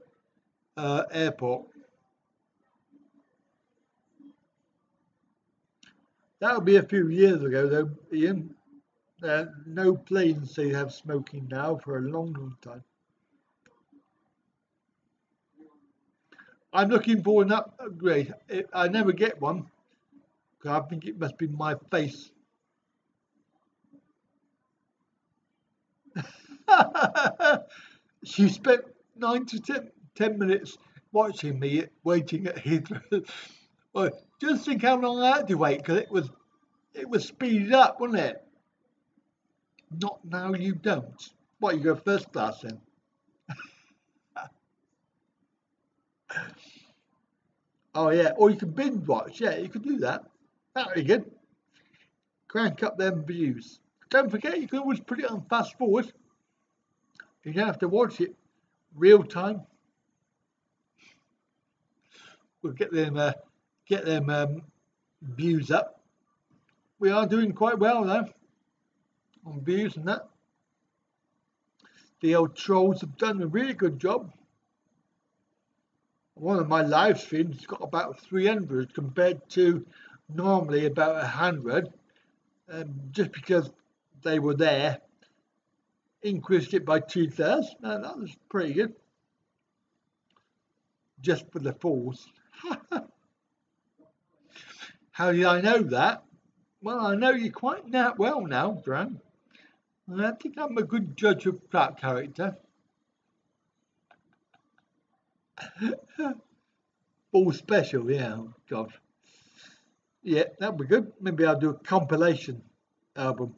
A: airport. That would be a few years ago, though, Ian. No planes say have smoking now for a long, long time. I'm looking for an upgrade. I never get one because I think it must be my face. She spent 9 to 10 minutes watching me waiting at Heathrow. Well, just think how long I had to wait because it was speeded up, wasn't it? Not now, you don't. What, you go first class then? Oh yeah, or you can binge watch. Yeah, you could do that. That'd be good. Crank up them views. Don't forget, you can always put it on fast forward. You don't have to watch it real time. We'll get them views up. We are doing quite well now on views and that. The old trolls have done a really good job. One of my live streams got about 300 compared to normally about 100. Just because they were there, increased it by 2/3. That was pretty good. Just for the falls. How did I know that? Well, I know you quite well now, Bran. I think I'm a good judge of that character. All special, yeah. Oh, God. Yeah, that'd be good. Maybe I'll do a compilation album.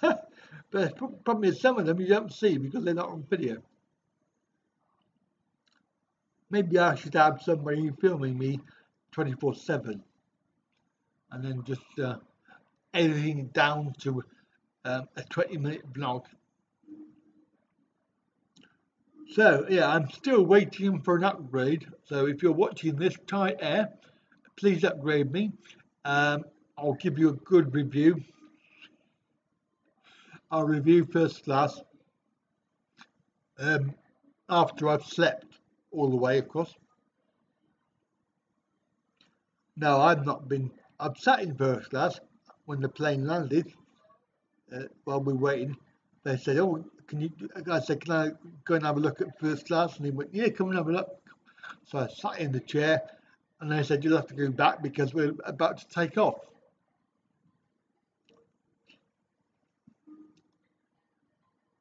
A: But the problem is some of them you don't see because they're not on video. Maybe I should have somebody filming me 24/7 and then just editing it down to a 20-minute vlog. So yeah, I'm still waiting for an upgrade. So if you're watching this Thai Air, please upgrade me. I'll give you a good review. I'll review first class after I've slept all the way, of course. No, I've sat in first class when the plane landed. While we were waiting, they said, "Oh, I said, can I go and have a look at first class?" And he went, "Yeah, come and have a look." So I sat in the chair, and they said, "You'll have to go back because we're about to take off."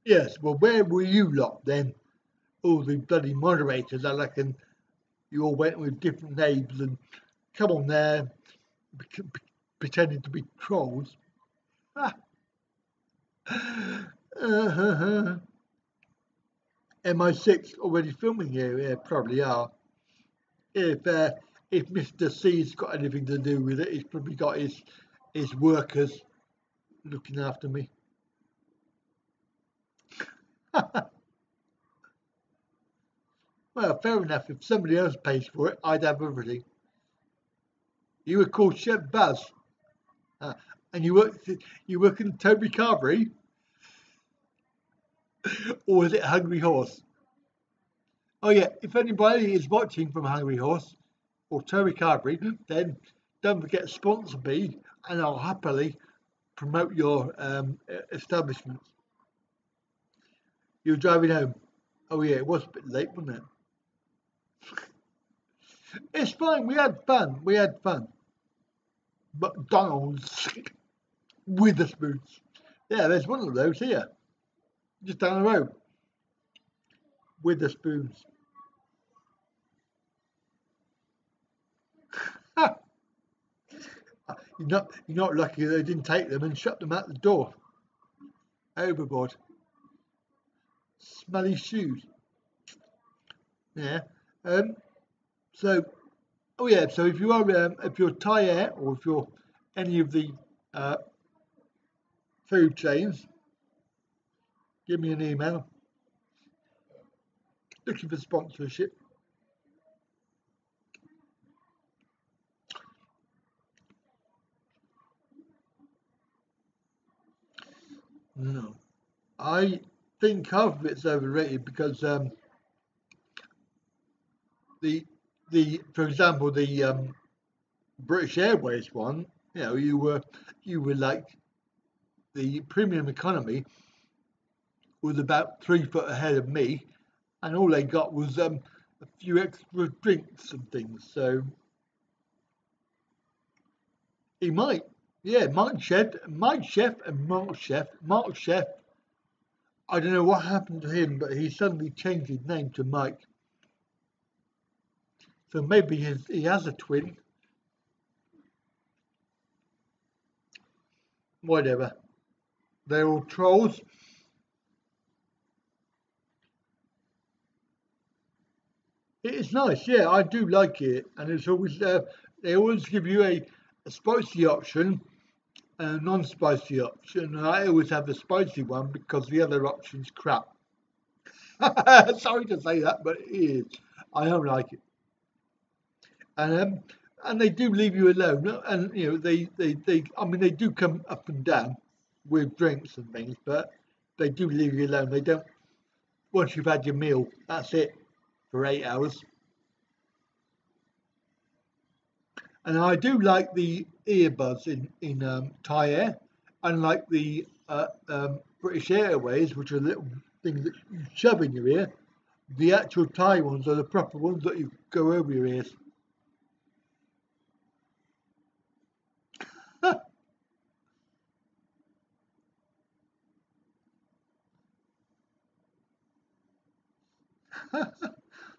A: Yes, well, where were you lot then? All the bloody moderators, I reckon you all went with different names and come on there, pretending to be trolls. MI6 already filming here? Yeah, probably are. If Mr. C's got anything to do with it, he's probably got his workers looking after me. Well, fair enough. If somebody else pays for it, I'd have everything. You were called Chef Buzz, and you work in Toby Carvery, or was it Hungry Horse? Oh yeah, if anybody is watching from Hungry Horse or Toby Carvery, then don't forget to sponsor me, and I'll happily promote your establishment. You're driving home. Oh yeah, it was a bit late, wasn't it? It's fine. We had fun. McDonald's Witherspoons. Yeah, there's one of those here, just down the road. Witherspoons. You're not lucky they didn't take them and shut them out the door. Overboard. Smelly shoes. Yeah. So, oh yeah. So if you're Thai Air or if you're any of the food chains, give me an email. Looking for sponsorship. No, I think half of it's overrated because for example, the British Airways one You know, you were like the premium economy was about 3 foot ahead of me, and all they got was a few extra drinks and things. So he might, yeah, Mike Chef, and Mark Chef. Mark Chef, I don't know what happened to him, but he suddenly changed his name to Mike. So maybe he has a twin. Whatever. They're all trolls. It's nice, yeah. I do like it, and it's always they always give you a spicy option and a non-spicy option. And I always have the spicy one because the other option's crap. Sorry to say that, but it is. I don't like it, and and they do leave you alone. And you know they I mean they do come up and down with drinks and things, but they do leave you alone. They don't once you've had your meal. That's it for 8 hours. And I do like the earbuds in Thai Air, unlike the British Airways, which are little things that you shove in your ear. The actual Thai ones are the proper ones that you go over your ears.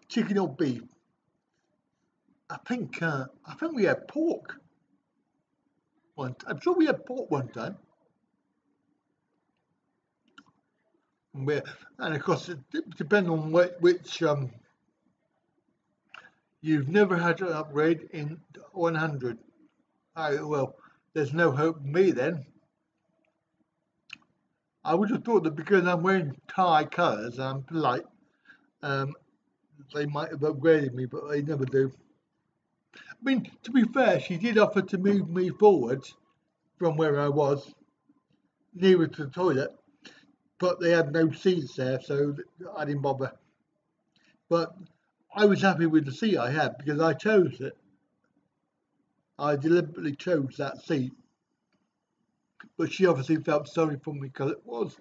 A: Chicken or beef? I think we had pork one. I'm sure we had pork one time. And, and of course, it depends on which you've never had an upgrade in 100. Well, there's no hope for me then. I would have thought that because I'm wearing Thai colours and I'm polite, um, they might have upgraded me, but they never do. I mean, to be fair, she did offer to move me forward from where I was, nearer to the toilet, but they had no seats there, so I didn't bother. But I was happy with the seat I had because I chose it. I deliberately chose that seat, but she obviously felt sorry for me because it was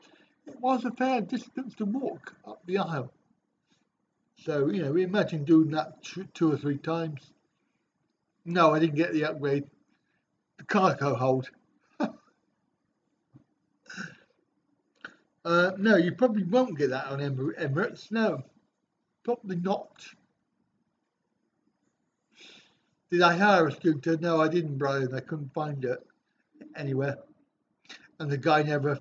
A: a fair distance to walk up the aisle. So you know, imagine doing that 2 or 3 times. No, I didn't get the upgrade. The cargo hold. No, you probably won't get that on Emirates. No, probably not. Did I hire a scooter? No, I didn't, Brian. I couldn't find it anywhere, and the guy never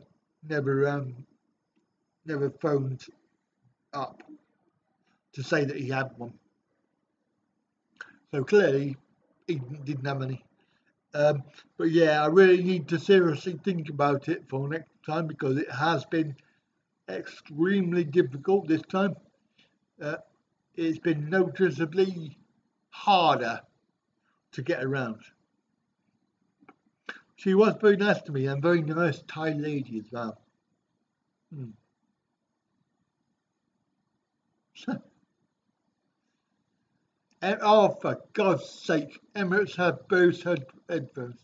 A: phoned up to say that he had one. So clearly, he didn't have any. But yeah, I really need to seriously think about it for next time because it has been extremely difficult this time. Uh, it's been noticeably harder to get around. She was very nice to me and very nice Thai lady as well. Hmm. And oh, for God's sake, Emirates have Bose headphones.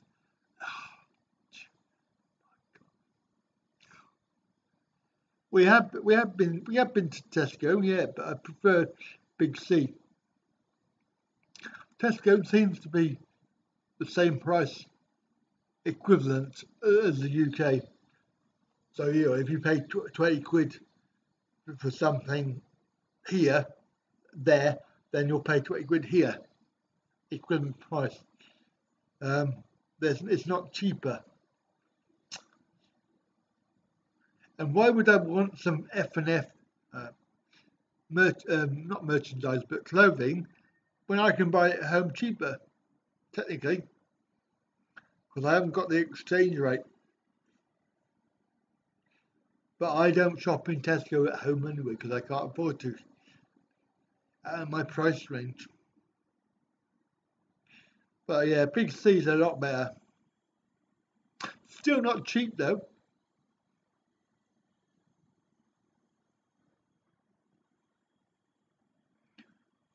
A: We have been to Tesco, yeah, but I prefer Big C. Tesco seems to be the same price equivalent as the UK. So you know, if you pay 20 quid for something here, there, then you'll pay 20 quid here, equivalent price. Um, it's not cheaper. And why would I want some F&F, uh, not merchandise, but clothing, when I can buy it at home cheaper, technically, because I haven't got the exchange rate. But I don't shop in Tesco at home anyway, because I can't afford to, at my price range. But yeah, Big C's a lot better. Still not cheap though.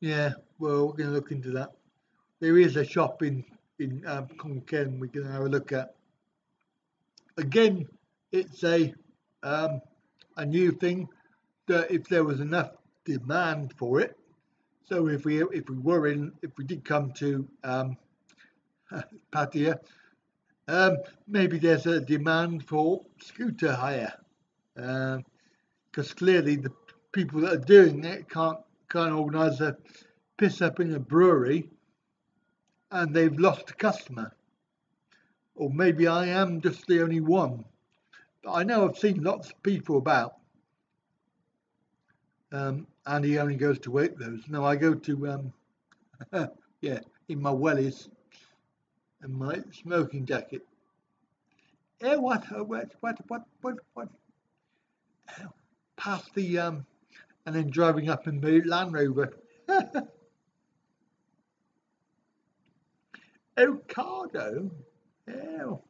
A: Yeah, well, we're going to look into that. There is a shop in in Konkan we can have a look at. Again, it's a new thing that if there was enough demand for it, so if we did come to Pattaya, maybe there's a demand for scooter hire, because clearly the people that are doing it can't organise a piss up in a brewery, and they've lost a customer. Or maybe I am just the only one. But I know I've seen lots of people about, and he only goes to Waitrose. No, I go to yeah, in my wellies and my smoking jacket. Yeah, what? Past the and then driving up in the Land Rover. Ocado. Hell.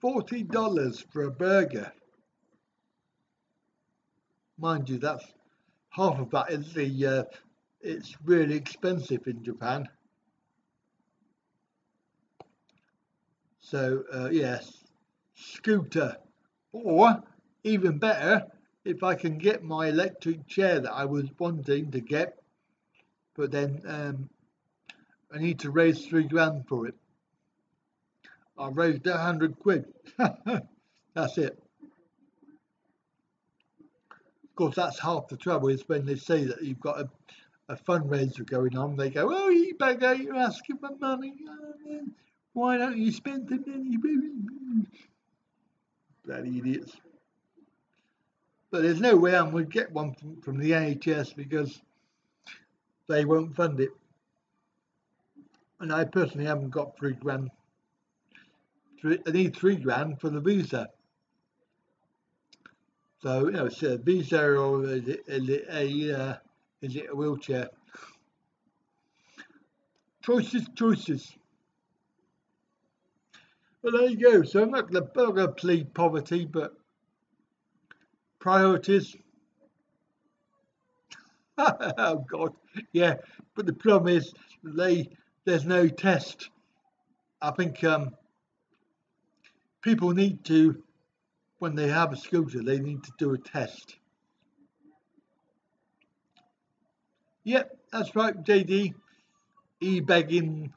A: $40 for a burger. Mind you, that's half of that is the. It's really expensive in Japan. So yes, scooter, or even better, if I can get my electric chair that I was wanting to get, but then I need to raise £3 for it. I raised £100. That's it. Of course, that's half the trouble is when they say that you've got a fundraiser going on. They go, "Oh, you beggar, you're asking for money. Why don't you spend the money?" Bloody idiots. But there's no way I would get one from the NHS because they won't fund it. And I personally haven't got £3. I need £3 for the visa. So, it's a visa or is it a wheelchair? Choices. Well, there you go. So I'm not going to plead poverty, but priorities. Oh God, yeah. But the problem is there's no test. I think people need to, when they have a scooter, they need to do a test. Yep, that's right, JD. E-begging,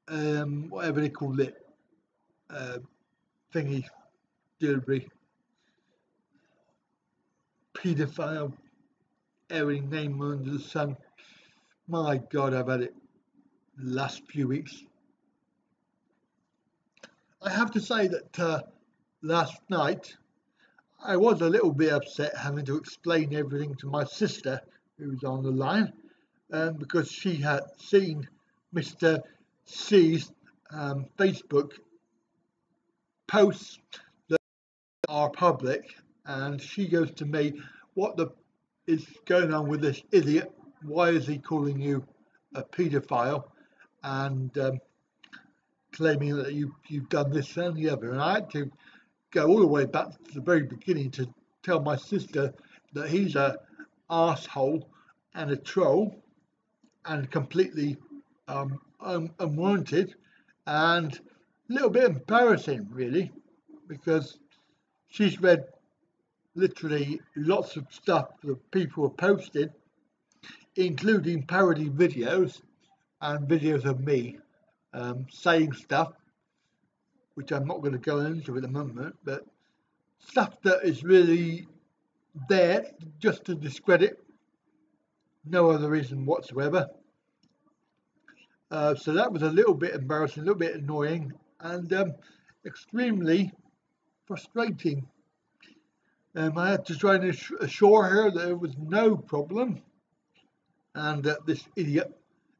A: whatever they call it, thingy, delivery, paedophile, every name under the sun. My God, I've had it the last few weeks. I have to say that last night I was a little bit upset having to explain everything to my sister who was on the line, because she had seen Mr. C's Facebook posts that are public, and she goes to me, "What the is going on with this idiot? Why is he calling you a paedophile and claiming that you've done this and the other?" And I had to go all the way back to the very beginning to tell my sister that he's a arsehole and a troll and completely unwarranted and a little bit embarrassing, really, because she's read literally lots of stuff that people have posted, including parody videos and videos of me saying stuff, which I'm not going to go into at the moment, but stuff that is really there just to discredit, no other reason whatsoever. So that was a little bit embarrassing, a little bit annoying, and extremely frustrating. I had to try and assure her that there was no problem, and that this idiot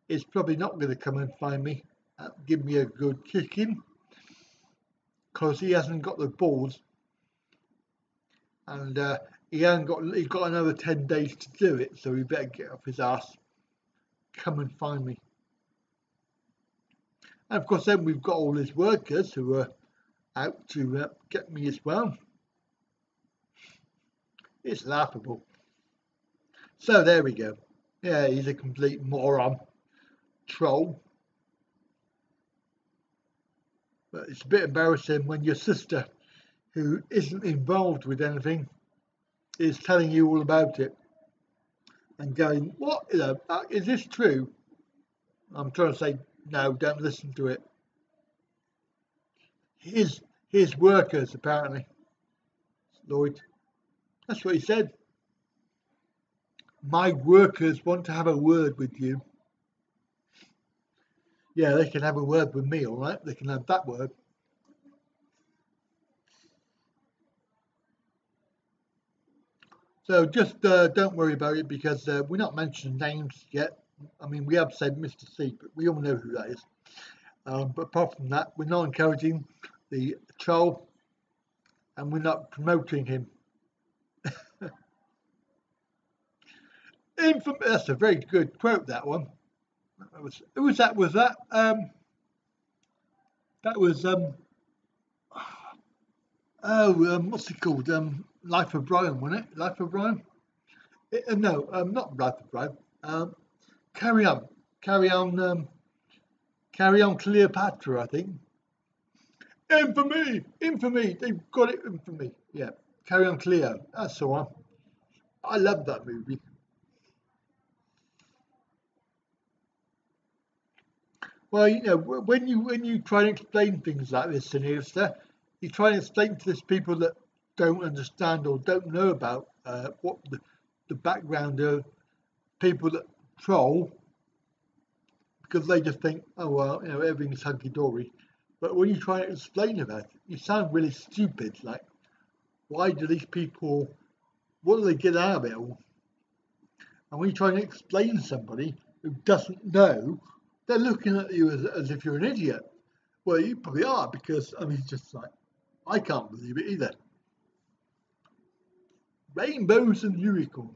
A: is probably not going to come and find me, give me a good kicking, because he hasn't got the balls, and he's got another 10 days to do it, so he better get off his ass, come and find me. And of course, then we've got all his workers who are out to get me as well. It's laughable. So there we go. Yeah, he's a complete moron, troll. But it's a bit embarrassing when your sister, who isn't involved with anything, is telling you all about it and going, "What? Is this true?" I'm trying to say, no, don't listen to it. His workers, apparently, Lloyd. That's what he said. My workers want to have a word with you. Yeah, they can have a word with me, all right? They can have that word. So just don't worry about it because we're not mentioning names yet. I mean, we have said Mr. C, but we all know who that is. But apart from that, we're not encouraging the troll and we're not promoting him. That's a very good quote, that one. Who was that? That was what's it called? Life of Brian, wasn't it? Life of Brian? No, not Life of Brian. Um, carry on, carry on, carry on, Cleopatra. I think. Infamy, infamy. They've got it, infamy. Yeah, carry on, Cleo. That's the one. I love that movie. Well, when you try and explain things like this, Sinister, you try and explain to this people that don't understand or don't know about what the background of people that troll because they just think, oh well, everything's hunky dory. But when you try and explain about it, you sound really stupid. Like, why do these people? What do they get out of it all? And when you try and explain to somebody who doesn't know, they're looking at you as if you're an idiot. Well, you probably are because I mean, it's just like I can't believe it either. Rainbows and unicorns.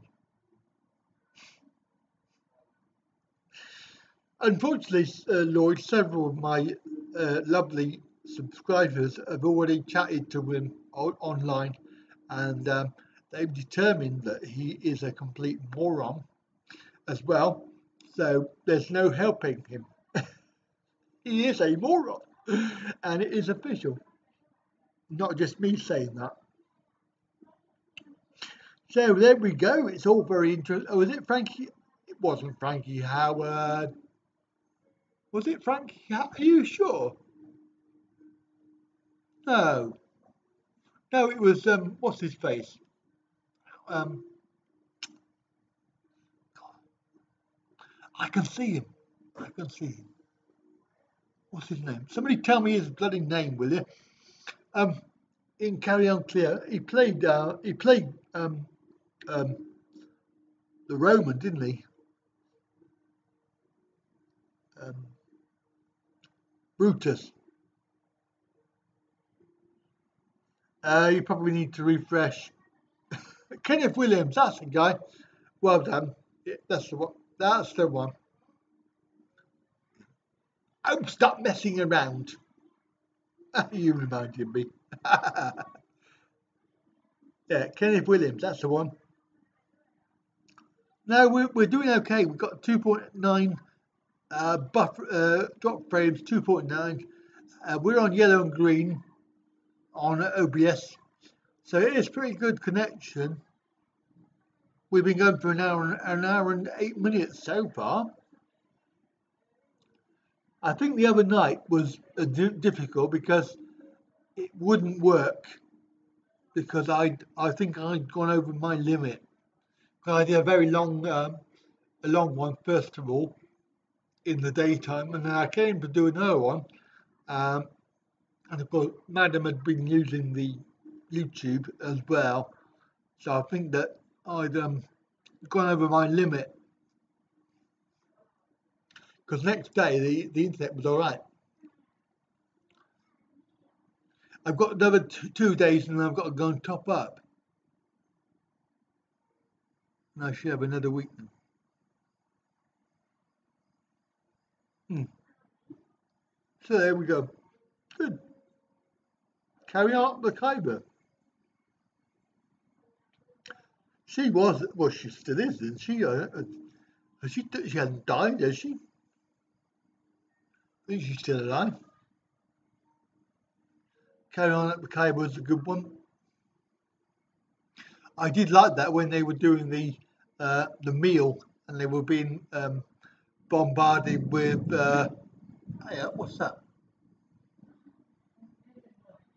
A: Unfortunately, Lloyd, several of my lovely subscribers have already chatted to him online, and they've determined that he is a complete moron as well. So there's no helping him. He is a moron, and it is official. Not just me saying that. So there we go. It's all very interesting. Oh, was it Frankie? It wasn't Frankie Howard. Was it Frankie? Are you sure? No, no. It was what's his face? Um, I can see him. I can see him. What's his name? Somebody tell me his bloody name, will you? Um, in Carry On Clear, he played. Um, the Roman, didn't he? Um, Brutus. You probably need to refresh. Kenneth Williams, that's the guy. Well done. Yeah, that's the one. That's the one. Oh, stop messing around. You reminded me. Yeah, Kenneth Williams, that's the one. No, we're doing okay. We've got 2.9 buffer drop frames, 2.9. We're on yellow and green on OBS, so it is pretty good connection. We've been going for an hour and 8 minutes so far. I think the other night was difficult because it wouldn't work because I think I'd gone over my limit. I did a very a long one first of all in the daytime, and then I came to do another one. Um, and of course, Madam had been using the YouTube as well, so I think that I'd gone over my limit because next day the internet was all right. I've got another 2 days, and then I've got to go and top up, and I should have another week. Hmm. So there we go. Good. Carry on the Kyber. She was, well, she still is, isn't she? She hasn't died, has she? I think she's still alive. Carry On Up the Cave was a good one. I did like that when they were doing the meal and they were being bombarded with hey, what's that?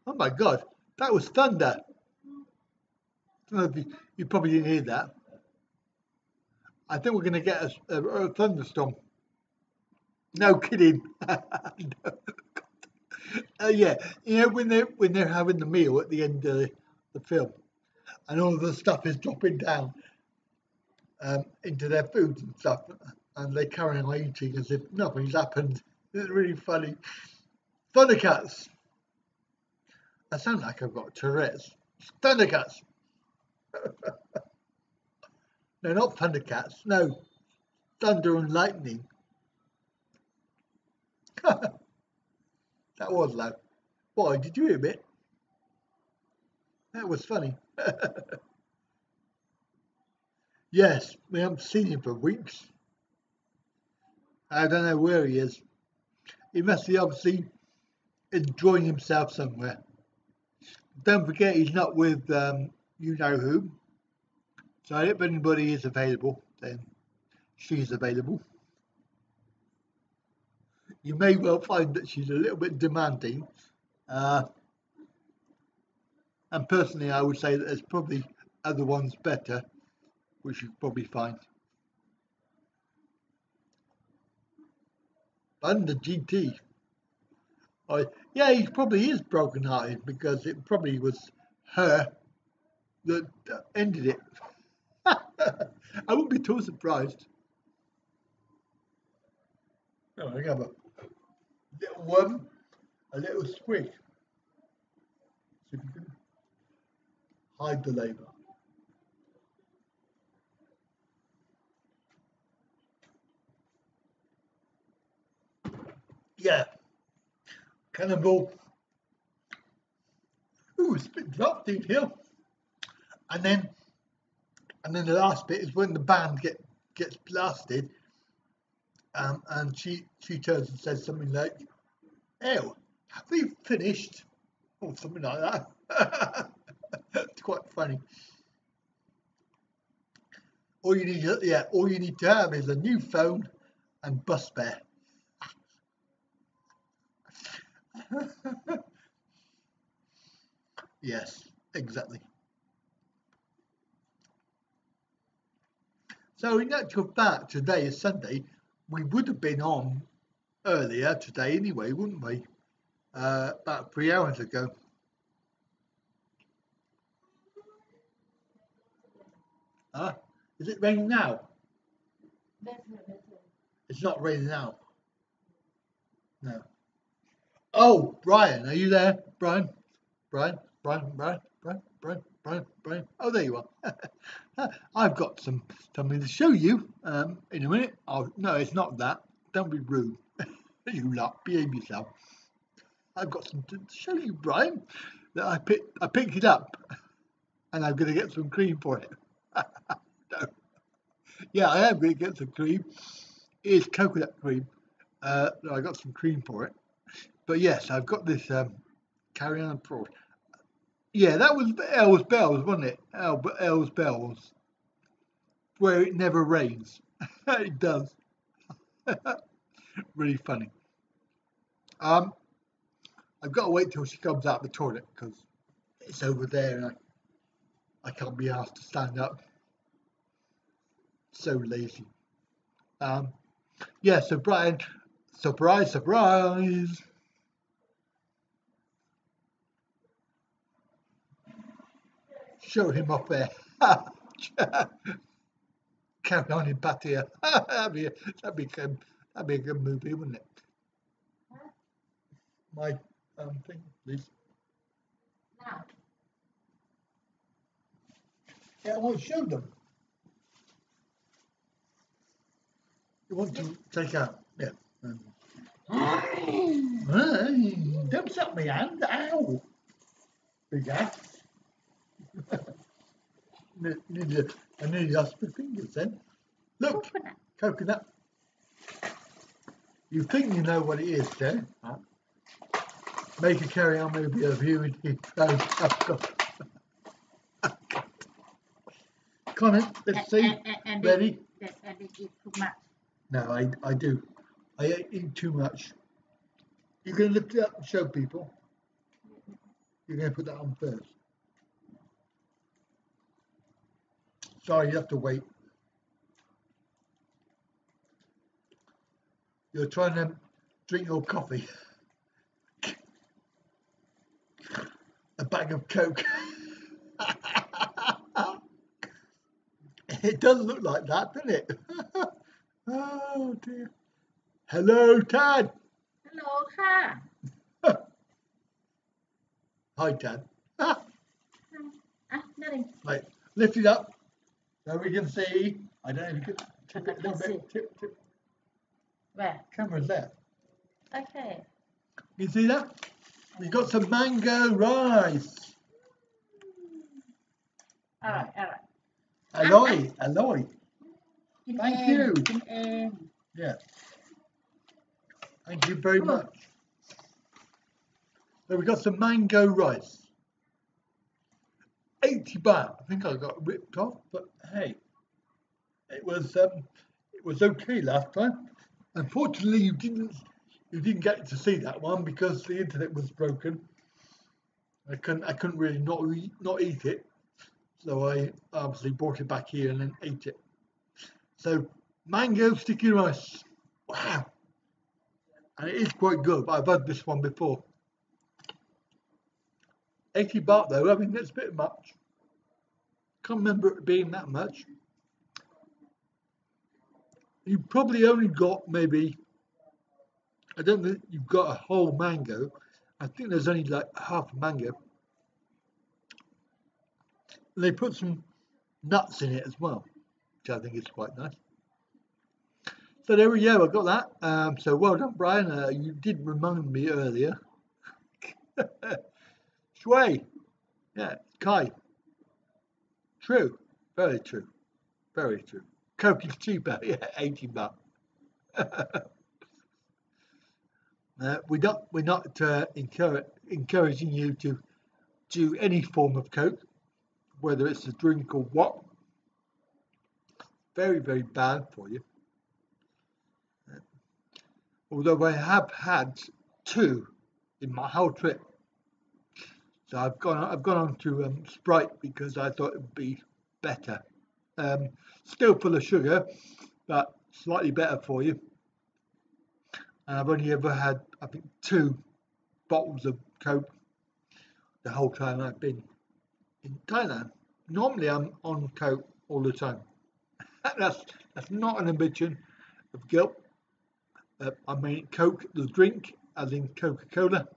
A: Oh my God, that was thunder. I don't know if you probably didn't hear that. I think we're going to get a thunderstorm. No kidding. Yeah, you know when they're having the meal at the end of the film, and all of the stuff is dropping down into their food and stuff, and they carry on eating as if nothing's happened. It's really funny. Thundercats. I sound like I've got Tourette's. Thundercats. No, not Thundercats. No, Thunder and Lightning. That was loud. Boy, did you hear it? That was funny. Yes, we haven't seen him for weeks. I don't know where he is. He must be obviously enjoying himself somewhere. Don't forget he's not with you know who. So if anybody is available, then she's available. You may well find that she's a little bit demanding. And personally, I would say that there's probably other ones better, which you'll probably find. And the GT. Yeah, he probably is broken-hearted because it probably was her that ended it. I wouldn't be too surprised. Oh, I have a little worm, a little squig. See if you can hide the labour. Yeah, Cannonball. Ooh, it's a bit drafty here. And then the last bit is when the band gets blasted, and she turns and says something like, "Oh, have we finished?" Or something like that. It's quite funny. All you need to have is a new phone and bus fare. Yes, exactly. So in actual fact, today is Sunday. We would have been on earlier today anyway, wouldn't we? About 3 hours ago. Huh? Is it raining now? It's not raining now. No. Oh, Brian, are you there? Brian? Brian? Oh, there you are. I've got something to show you in a minute. Oh, no, it's not that. Don't be rude. You lot, behave yourself. I've got something to show you, Brian. That I picked it up, and I'm going to get some cream for it. No. Yeah, I am going to get some cream. It's coconut cream. I got some cream for it. But yes, I've got this Carry On approach. Yeah, that was Elle's Bells, wasn't it? Elle's Bells, where it never rains. It does. Really funny. I've got to wait till she comes out of the toilet because it's over there and I can't be asked to stand up. So lazy. Yeah, so Brian, surprise, surprise. Show him off there. Carry On in Pattaya. That'd be a good movie, wouldn't it? My thing, please. Yeah, I want to show them. You want to take out? Yeah. Don't suck me hand. Ow. Big ass. I nearly lost my fingers then. Look, coconut. You think you know what it is then, huh? Make a carry on movie of you and he goes, oh God. Connor, let's see.
B: And
A: Ready?
B: they eat too much.
A: No, I do. I eat too much. You're going to lift it up and show people. You're going to put that on first. Sorry, you have to wait. You're trying to drink your coffee. A bag of Coke. It does look like that, doesn't it? Oh dear. Hello, Tad.
B: ฮัลโหลค่ะ
A: Hi, Tad.
B: อ่ะนั่นเอง
A: Right, lift it up so we can see. I don't know if you could tip it a little bit. Tip.
B: Where?
A: Camera's there.
B: Okay.
A: You see that? We've got some mango rice.
B: อร่อยอร่อย
A: Alloy.
B: กิน
A: Thank
B: เอง
A: you.
B: กินเอง
A: Yeah. Thank you very
B: Come on.
A: much. So we got some mango rice. 80 baht. I think I got ripped off, but hey, it was okay last time. Unfortunately, you didn't get to see that one because the internet was broken. I couldn't really not eat it, so I obviously brought it back here and then ate it. So mango sticky rice. Wow. And it is quite good, but I've had this one before. 80 baht though, I mean, that's a bit much. Can't remember it being that much. You probably only got maybe, I don't think you've got a whole mango. I think there's only like half a mango. And they put some nuts in it as well, which I think is quite nice. So there we go, I got that. So well done, Brian. You did remind me earlier. Shui. Yeah, Kai. True. Very true. Very true. Coke is cheaper. Yeah, 80 baht. We're not encouraging you to do any form of Coke, whether it's a drink or what. Very, very bad for you. Although I have had 2 in my whole trip. So I've gone on to Sprite because I thought it would be better. Still full of sugar, but slightly better for you. And I've only ever had, I think, 2 bottles of Coke the whole time I've been in Thailand. Normally I'm on Coke all the time. That's not an admission of guilt. I mean Coke, the drink, as in Coca-Cola,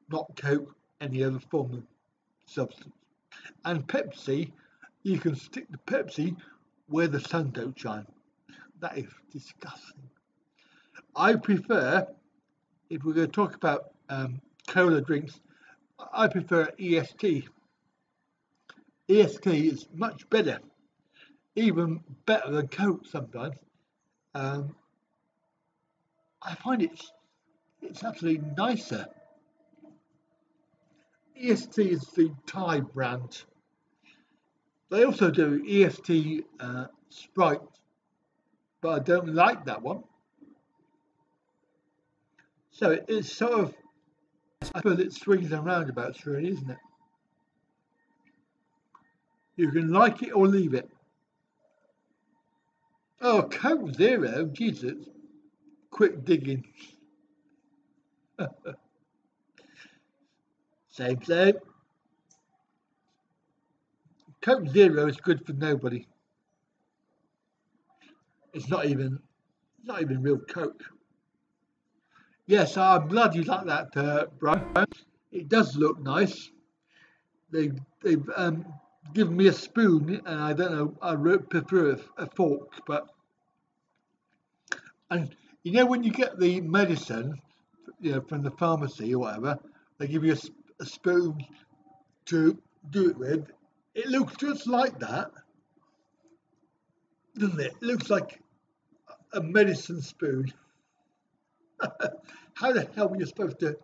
A: not Coke, any other form of substance. And Pepsi, you can stick the Pepsi where the sun don't shine. That is disgusting. I prefer, if we're going to talk about cola drinks, I prefer EST. EST is much better, even better than Coke sometimes. I find it's actually nicer. EST is the Thai brand. They also do EST Sprite, but I don't like that one. So it's sort of, I suppose it swings and roundabouts really, isn't it? You can like it or leave it. Oh, Coke Zero, Jesus. Quick digging. Same. Coke Zero is good for nobody. It's not even real Coke. Yes, I'm glad you like that, Brian. It does look nice. They've given me a spoon, and I don't know. I prefer a fork, but and you know when you get the medicine, from the pharmacy or whatever, they give you a spoon to do it with. It looks just like that. doesn't it? It looks like a medicine spoon. How the hell were you supposed to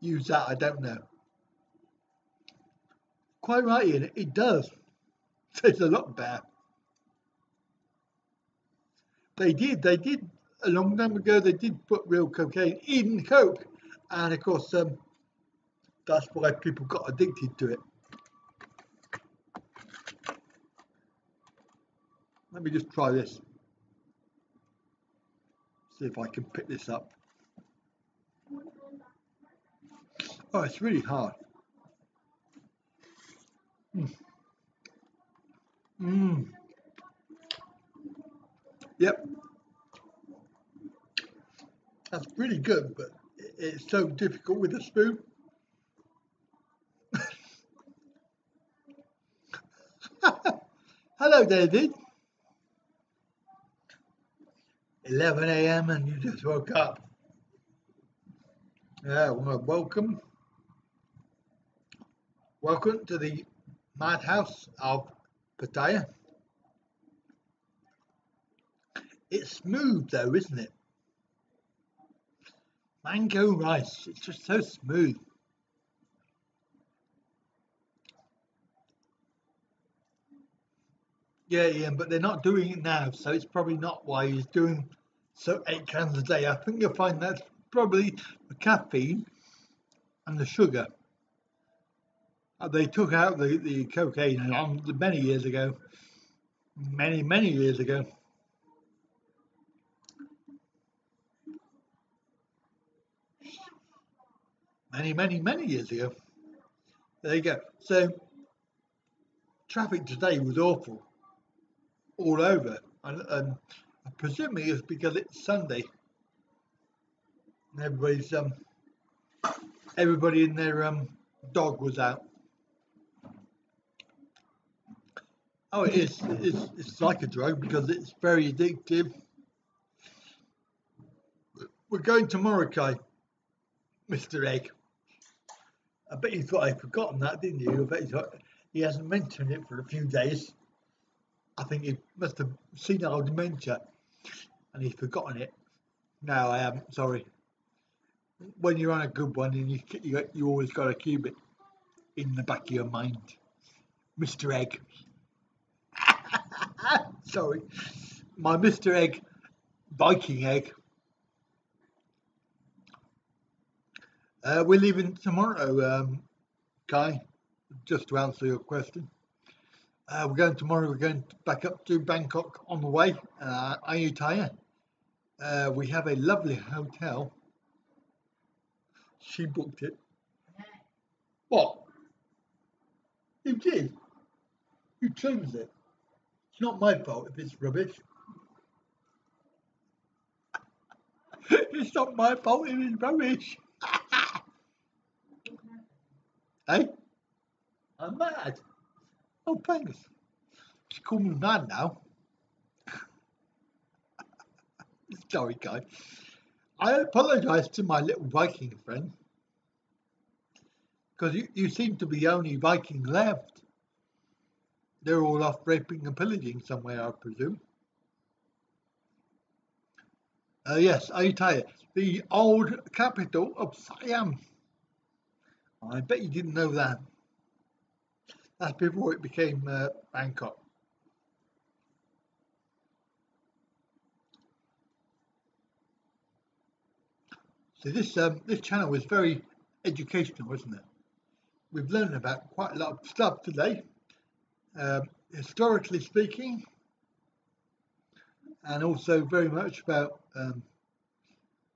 A: use that? I don't know. Quite right, Ian. It does. Tastes a lot better. They did a long time ago. They did put real cocaine in Coke, and of course, that's why people got addicted to it. Let me just try this. See if I can pick this up. Oh, it's really hard. Yep, that's pretty good, but it's so difficult with a spoon. Hello, David. 11 a.m. and you just woke up. Yeah, well, welcome to the madhouse of Pattaya. It's smooth though, isn't it? Mango rice, it's just so smooth. Yeah, Ian, but they're not doing it now, so it's probably not why he's doing 8 cans a day. I think you'll find that's probably the caffeine and the sugar. They took out the cocaine many years ago. Many years ago. Many years ago. There you go. So traffic today was awful all over, and presumably it's because it's Sunday. And everybody and their dog was out. Oh, it is. It's like a drug because it's very addictive. We're going to Morokai, Mr. Egg. I bet you thought I'd forgotten that, didn't you? I bet you thought he hasn't mentioned it for a few days. I think he must have seen our dementia and he's forgotten it. No, I haven't. Sorry. When you're on a good one, and you always got to keep it in the back of your mind, Mr. Egg. Sorry, my Mr. Egg, Viking Egg. We're leaving tomorrow, Kai. Just to answer your question, we're going tomorrow. We're going back up to Bangkok on the way, Ayutthaya. We have a lovely hotel. She booked it. What? You did? You changed it. It's not my fault if it's rubbish. It's not my fault if it's rubbish. Hey? I'm mad. Oh, thanks. Just call me mad now. Sorry, guy. I apologise to my little Viking friend. Because you seem to be the only Viking left. They're all off raping and pillaging somewhere, I presume. Yes, Ayutthaya, the old capital of Siam. I bet you didn't know that. That's before it became Bangkok. So this channel is very educational, isn't it? We've learned about quite a lot of stuff today, historically speaking, and also very much about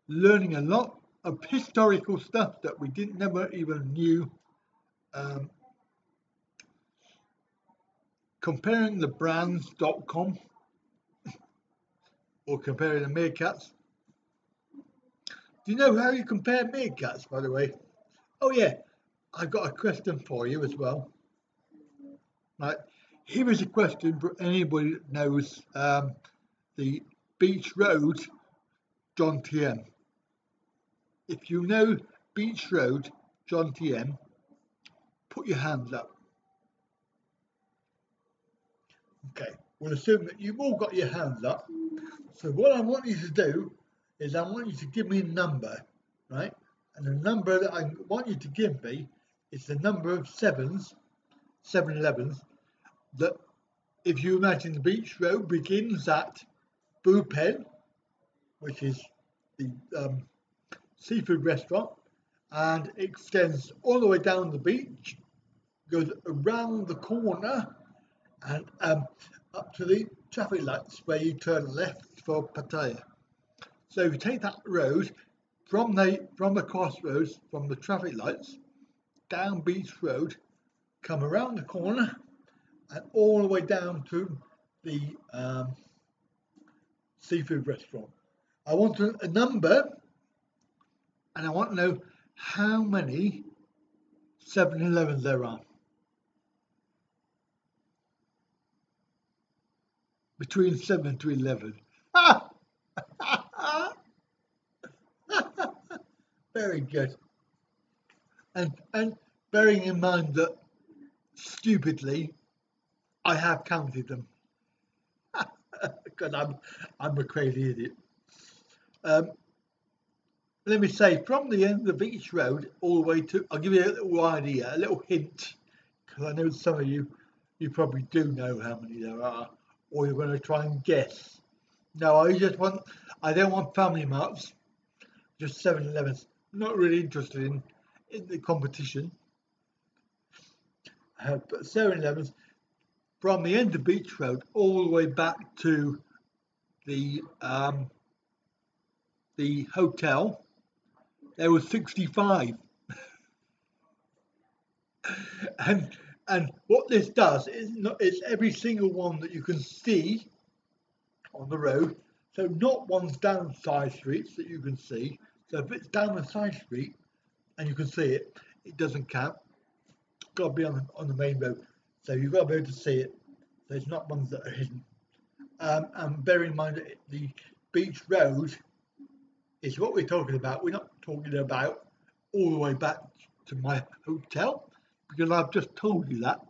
A: learning a lot of historical stuff that we never even knew. Comparing the brands.com or comparing the meerkats. Do you know how you compare meerkats, by the way? Oh yeah, I've got a question for you as well. Right, here is a question for anybody that knows the Beach Road, John TM. If you know Beach Road, John TM, put your hands up. Okay, we'll assume that you've all got your hands up. So what I want you to do is I want you to give me a number, right? And the number that I want you to give me is the number of 7-Elevens, that if you imagine the beach road begins at Boo Pen, which is the seafood restaurant, and extends all the way down the beach, goes around the corner and up to the traffic lights where you turn left for Pattaya. So if you take that road from the crossroads, from the traffic lights, down Beach Road, come around the corner and all the way down to the seafood restaurant. I want a number, and I want to know how many 7-Elevens there are. Between 7 to 11. Very good. And bearing in mind that stupidly I have counted them because I'm a crazy idiot. Let me say, from the end of the beach road all the way to, I'll give you a little idea, a little hint, because I know some of you probably do know how many there are, or you're going to try and guess. No, I don't want Family Marts, just 7-Elevens. Not really interested in the competition. But 7-Elevens, from the end of Beach Road all the way back to the hotel, there were 65. And what this does is it's every single one that you can see on the road. So not one's down side streets that you can see. So if it's down the side street and you can see it, it doesn't count. It's got to be on the main road. So you've got to be able to see it. So it's not ones that are hidden. And bear in mind that the beach road is what we're talking about. We're not talking about all the way back to my hotel, because I've just told you that.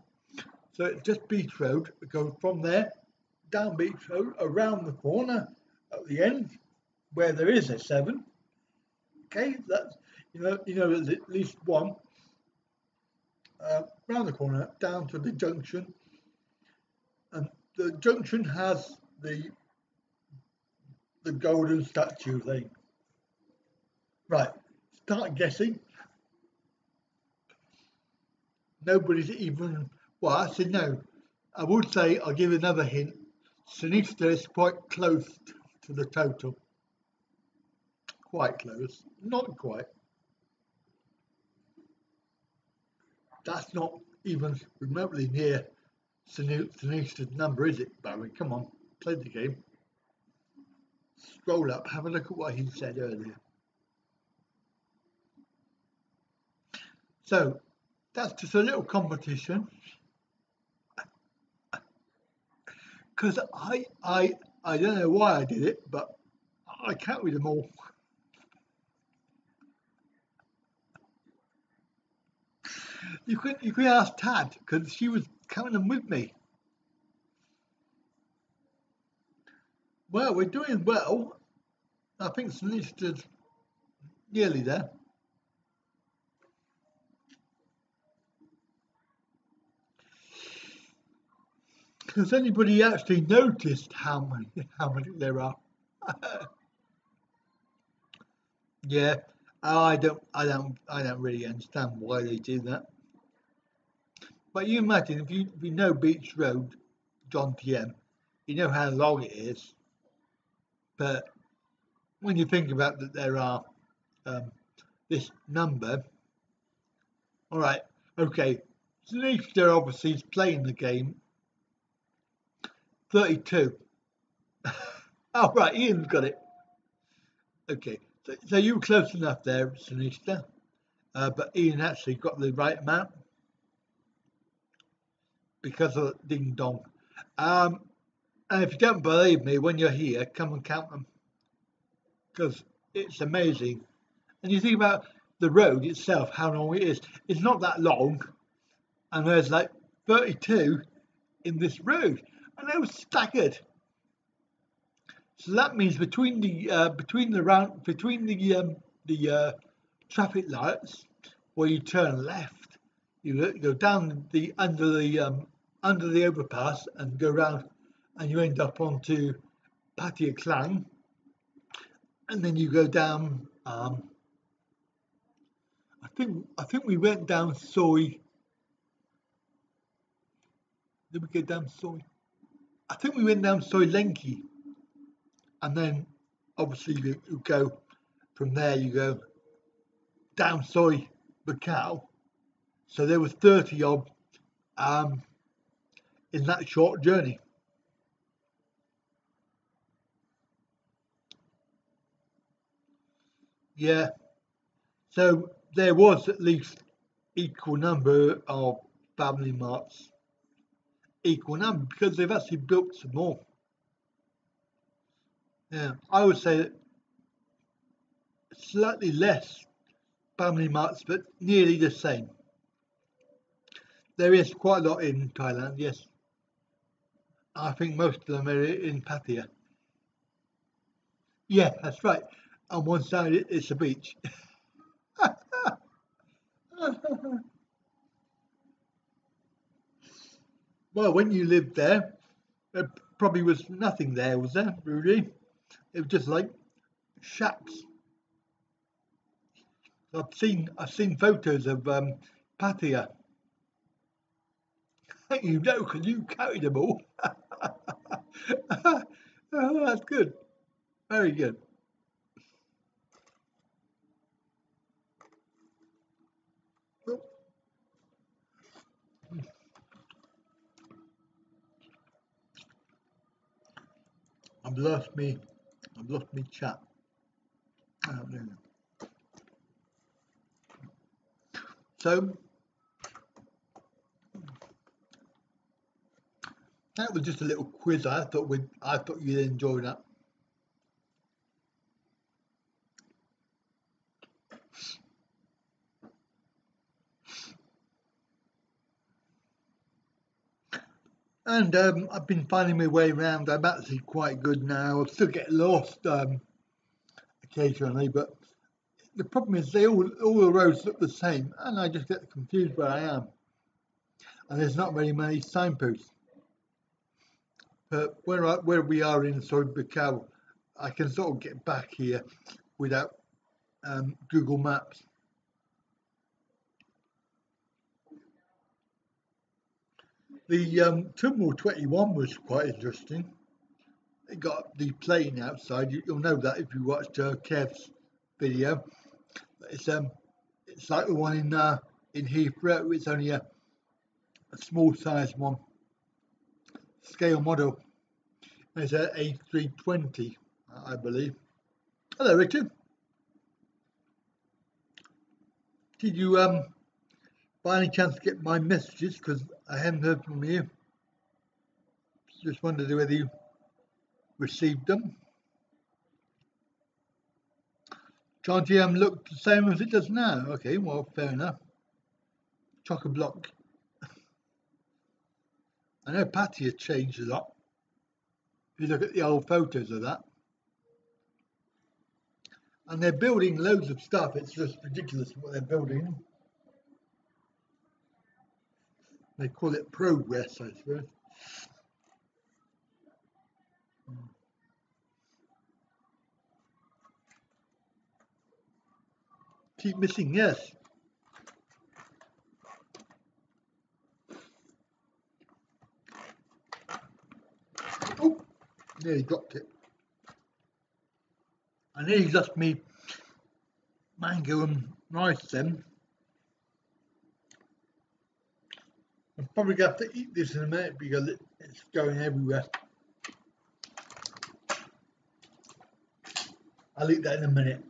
A: So it's just Beach Road. It goes from there down Beach Road, around the corner at the end where there is a 7. Okay, that's there's at least one round the corner down to the junction, and the junction has the golden statue thing. Right, start guessing. Nobody's even, well, actually no, I would say, I'll give you another hint. Cenista is quite close to the total. Quite close, not quite. That's not even remotely near Cenista's number, is it, Barry? Come on, play the game. Scroll up, have a look at what he said earlier. So that's just a little competition, because I don't know why I did it, but I counted them all. You could ask Tad, because she was counting them with me. Well, we're doing well. I think Cenista's nearly there. Has anybody actually noticed how many there are? Yeah, I don't really understand why they do that. But you imagine if you know Beach Road, John TM, you know how long it is. But when you think about that, there are this number. All right, okay. Cenista obviously is playing the game. 32. Oh, right, Ian's got it. Okay, so you were close enough there, Cenista, but Ian actually got the right amount because of Ding Dong. And if you don't believe me, when you're here, come and count them, because it's amazing. And you think about the road itself, how long it is. It's not that long, and there's like 32 in this road. and they were staggered. So that means between the traffic lights where you turn left, you go down the under the overpass and go round, and you end up onto Pattaya Klang, and then you go down. I think we went down Soi. Did we go down Soi? I think we went down Soi Lenki, and then obviously you go from there. You go down Soi Buakhao. So there was 30 odd in that short journey. Yeah. So there was at least equal number of family marts. Equal number because they've actually built some more. Yeah, I would say slightly less family marts, but nearly the same. There is quite a lot in Thailand, yes. I think most of them are in Pattaya. Yeah, that's right. On one side, it's a beach. Well, when you lived there, there probably was nothing there, was there, really? It was just like shacks. I've seen photos of Pattaya. You know, because you carried them all. Oh, that's good. Very good. I've lost me chat. Oh, there we go. So that was just a little quiz. I thought you'd enjoy that. And I've been finding my way around. I'm actually quite good now. I still get lost occasionally, but the problem is all the roads look the same, and I just get confused where I am. And there's not very many signposts. But where we are in Soi Buakhao, I can sort of get back here without Google Maps. The Terminal 21 was quite interesting. It got the plane outside. You'll know that if you watched Kev's video. It's like the one in Heathrow. It's only a small size one, scale model. It's an A320, I believe. Hello, Richard. Did you by any chance get my messages? Because I haven't heard from you. Just wondered whether you received them. Can't GM look the same as it does now? Okay, well, fair enough. Chock-a-block. I know Pattaya changed a lot. If you look at the old photos of that. And they're building loads of stuff. It's just ridiculous what they're building. They call it progress, I suppose. Keep missing, yes. Oh, nearly dropped it. I nearly lost me mango and rice then. I'm probably going to have to eat this in a minute because it's going everywhere. I'll eat that in a minute.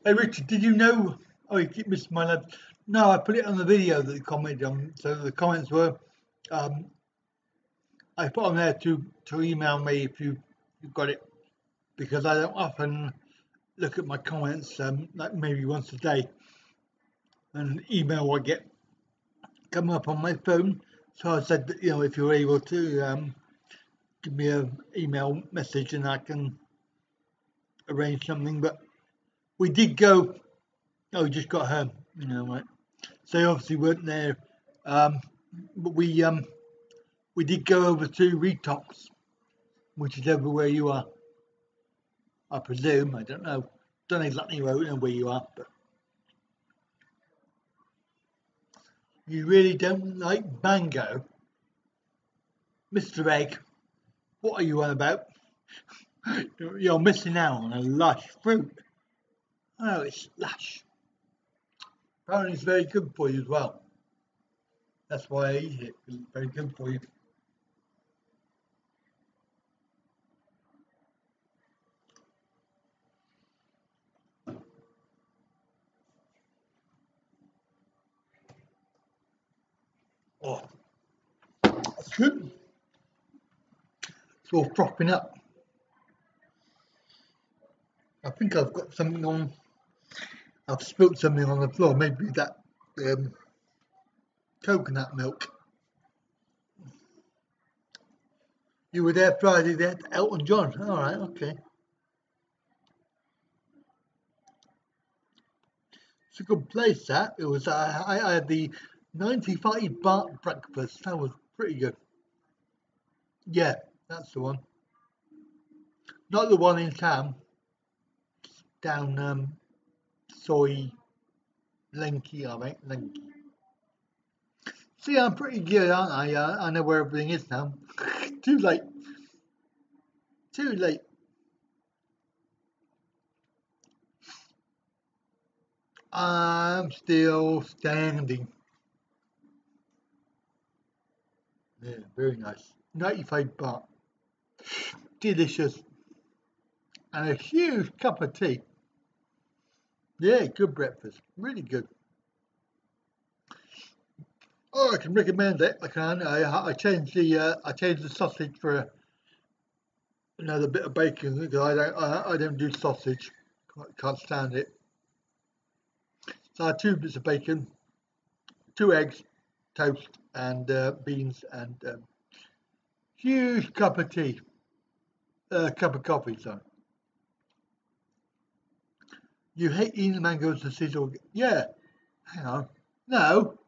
A: Hey Richard, did you know? Oh, you keep missing my lad. No, I put it on the video that you commented on. So the comments were, I put on there to email me if you got it, because I don't often look at my comments like maybe once a day, and an email I get come up on my phone. So I said that, if you're able to give me an email message and I can arrange something. But we did go. Oh, we just got home. Right. So they obviously weren't there. But we did go over to Retox, which is over where you are. I presume. I don't know. Don't exactly know where you are, but you really don't like mango, Mr. Egg. What are you on about? You're missing out on a lush fruit. Oh, it's lush. Apparently, it's very good for you as well. That's why I eat it. It's very good for you. Oh, that's good. It's all frothing up. I think I've got something on. I've spilled something on the floor. Maybe that coconut milk. You were there Friday there at Elton John. All right, okay. It's a good place. That it was. I had the 90-40 baht breakfast. That was pretty good. Yeah, that's the one. Not the one in town. Down Soy Lenki, I think. Lenki. See, I'm pretty good, aren't I? I know where everything is now. Too late. Too late. I'm still standing. Yeah, very nice. 95 baht. Delicious. And a huge cup of tea. Yeah, good breakfast. Really good. Oh, I can recommend it. I can. I changed the sausage for another bit of bacon because I don't do sausage. Can't stand it. So I had 2 bits of bacon, 2 eggs, toast, and beans, and huge cup of tea, cup of coffee. Sorry. You hate eating the mangoes the seeds or yeah. Hang on. No,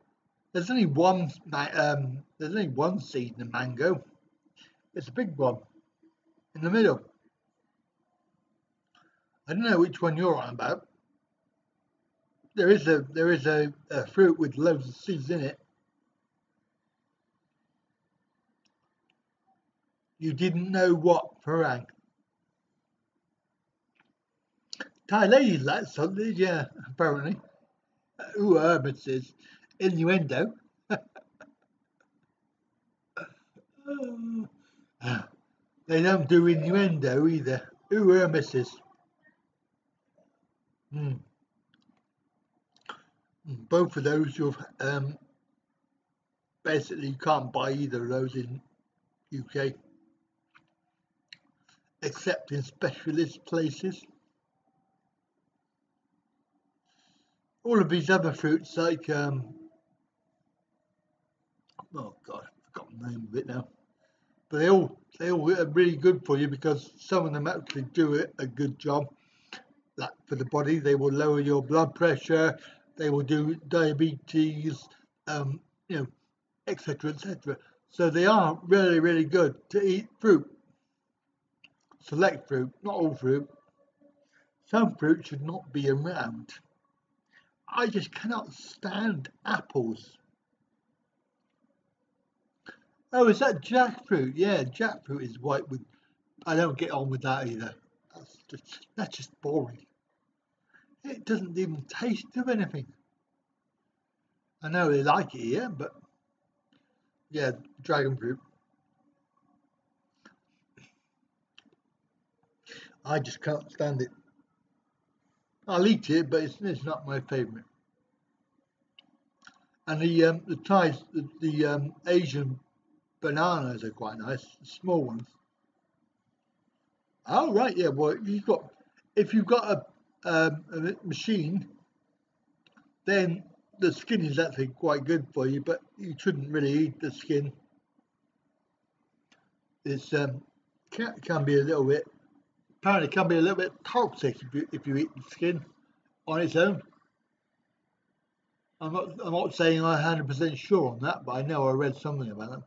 A: there's only one. There's only one seed in the mango. It's a big one in the middle. I don't know which one you're on about. There is a fruit with loads of seeds in it. You didn't know what, Farang? Thai ladies like something, yeah, apparently. Ooh, Mrs. Innuendo. They don't do innuendo either. Ooh, Mrs. Mm. Both of those you've basically you can't buy either of those in UK except in specialist places. All of these other fruits like oh god, I've forgotten the name of it now. But they all are really good for you because some of them actually do a good job. Like for the body, they will lower your blood pressure, they will do diabetes, you know, etc., etc. So they are really, really good to eat fruit. Select fruit, not all fruit. Some fruit should not be around. I just cannot stand apples. Oh, is that jackfruit? Yeah, jackfruit is white with. I don't get on with that either. That's just boring. It doesn't even taste of anything. I know they like it here, but yeah, dragon fruit. I just can't stand it. I'll eat it, but it's not my favourite. And the Thais, the Asian bananas are quite nice, the small ones. Oh right, yeah. Well, if you've got a machine, then the skin is actually quite good for you, but you shouldn't really eat the skin. It's can be a little bit, apparently can be a little bit toxic if you eat the skin on its own. I'm not saying I'm 100% sure on that, but I know I read something about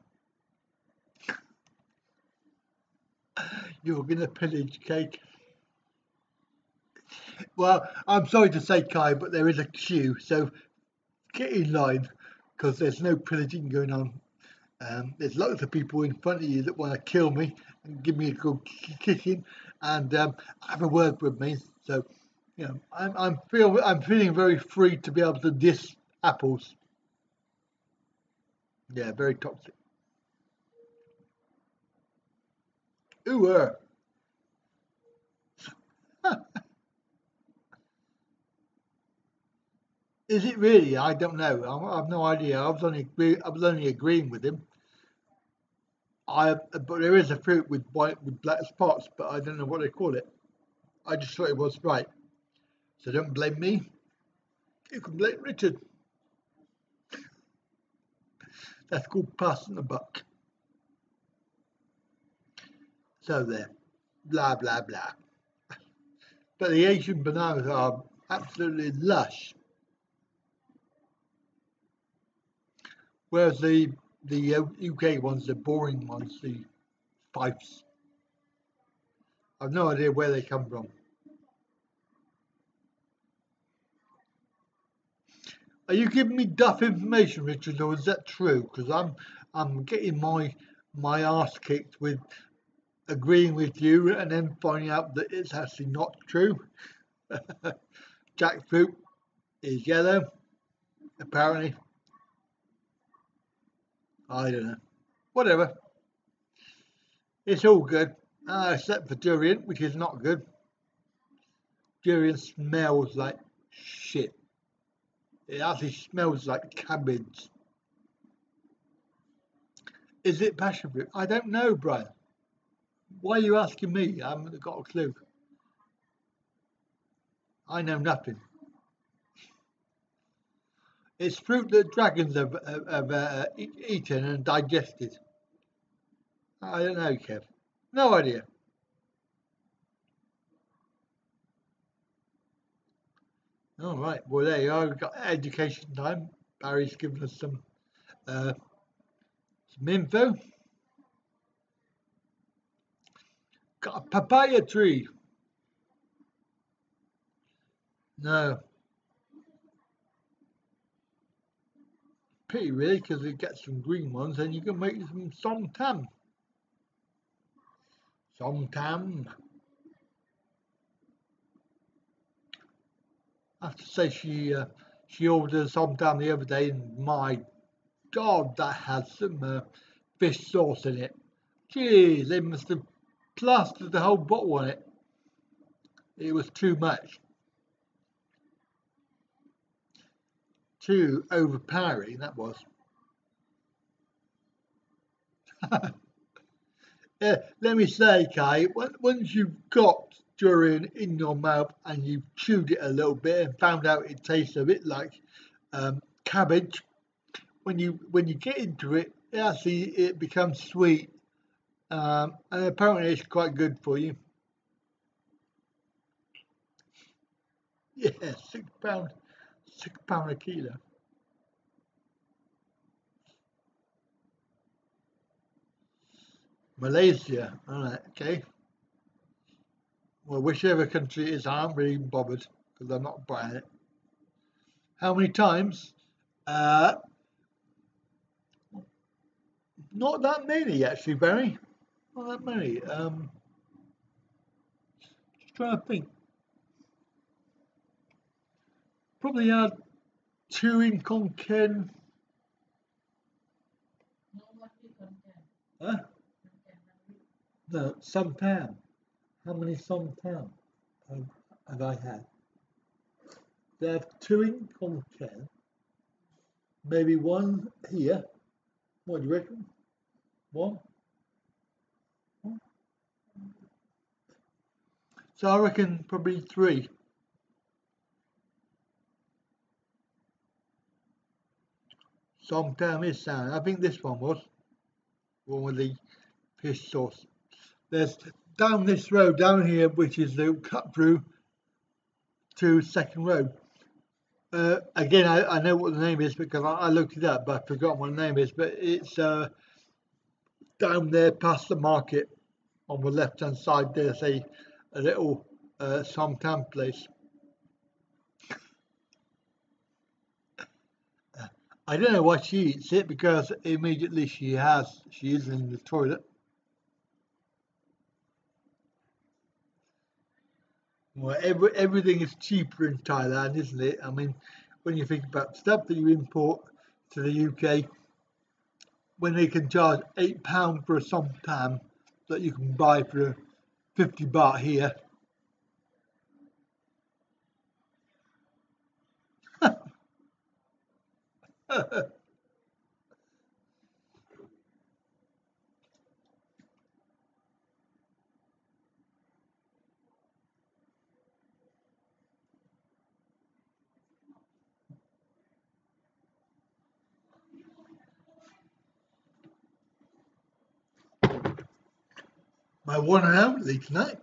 A: it. You're gonna pillage cake. Well, I'm sorry to say, Kai, but there is a queue, so get in line because there's no pillaging going on. There's lots of people in front of you that want to kill me and give me a good kicking and have a word with me. So, you know, I'm feeling very free to be able to diss apples. Yeah, very toxic. Ooh. Is it really? I don't know. I have no idea. I was only agreeing with him. But there is a fruit with white with black spots, but I don't know what they call it. I just thought it was right. So don't blame me. You can blame Richard. That's called passing the buck. So there. Blah blah blah. But the Asian bananas are absolutely lush. Whereas the UK ones, the boring ones, the fifes, I've no idea where they come from. Are you giving me duff information, Richard, or is that true? Because I'm getting my ass kicked with agreeing with you and then finding out that it's actually not true. Jackfruit is yellow, apparently. I don't know. Whatever. It's all good, except for durian, which is not good. Durian smells like shit. It actually smells like cabbage. Is it passion fruit? I don't know, Brian. Why are you asking me? I haven't got a clue. I know nothing. It's fruit that dragons have eaten and digested. I don't know, Kev. No idea. All right. Well, there you are. We've got education time. Barry's given us some info. Got a papaya tree. No. Pity really, because we get some green ones and you can make some som tam. Som tam. I have to say she ordered some tam the other day and my God, that had some fish sauce in it. Jeez, they must have plastered the whole bottle on it. It was too much. Too overpowering, that was. Let me say, Kay, once you've got durian in your mouth and you've chewed it a little bit and found out it tastes a bit like cabbage, when you get into it, it becomes sweet, and apparently it's quite good for you. Yeah, £6 a kilo. Malaysia, alright, okay. Well, whichever country it is, I aren't really bothered because I'm not buying it. How many times? Uh, Not that many actually, Barry. Not that many. Just trying to think. Probably had two in Konkan. Huh? No, sometime. How many sometime have I had? They have two in Konkan. Maybe one here. What do you reckon? One? So I reckon probably three. Somtam is sound. I think this one was one with the fish sauce. There's down this road down here, which is the cut through to Second Road. Again, I know what the name is because I looked it up, but I forgot what the name is. But it's down there past the market on the left hand side. There's a little Somtam place. I don't know why she eats it because immediately she is in the toilet. Well, everything is cheaper in Thailand, isn't it? I mean, when you think about stuff that you import to the UK, when they can charge £8 for a somtam that you can buy for 50 baht here. My one and only tonight,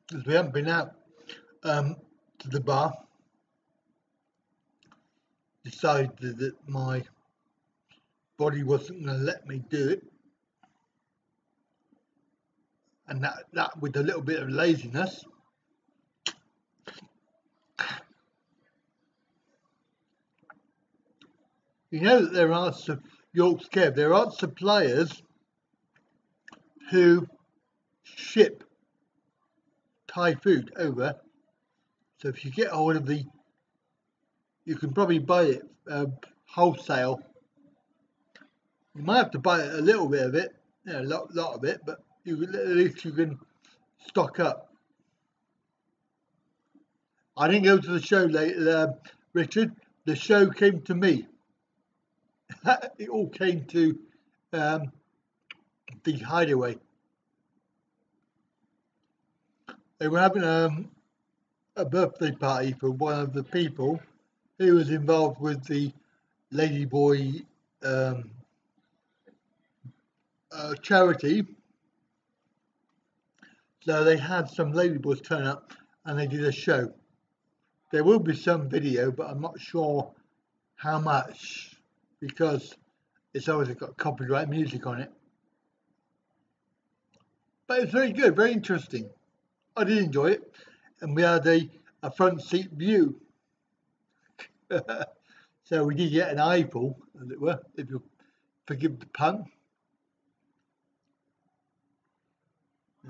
A: because we haven't been out to the bar. Decided that my body wasn't going to let me do it, and that with a little bit of laziness. You know that there are some York's Kev, there are suppliers who ship Thai food over. So if you get hold of you can probably buy it wholesale. You might have to buy a little bit of it, a lot of it, but at least you can stock up. I didn't go to the show later, Richard. The show came to me. It all came to the Hideaway. They were having a birthday party for one of the people who was involved with the Ladyboy charity. So they had some ladyboys turn up and they did a show. There will be some video, but I'm not sure how much because it's obviously got copyright music on it. But it's very good, very interesting. I did enjoy it, and we had a front seat view. So we did get an eyeful, as it were, if you forgive the pun.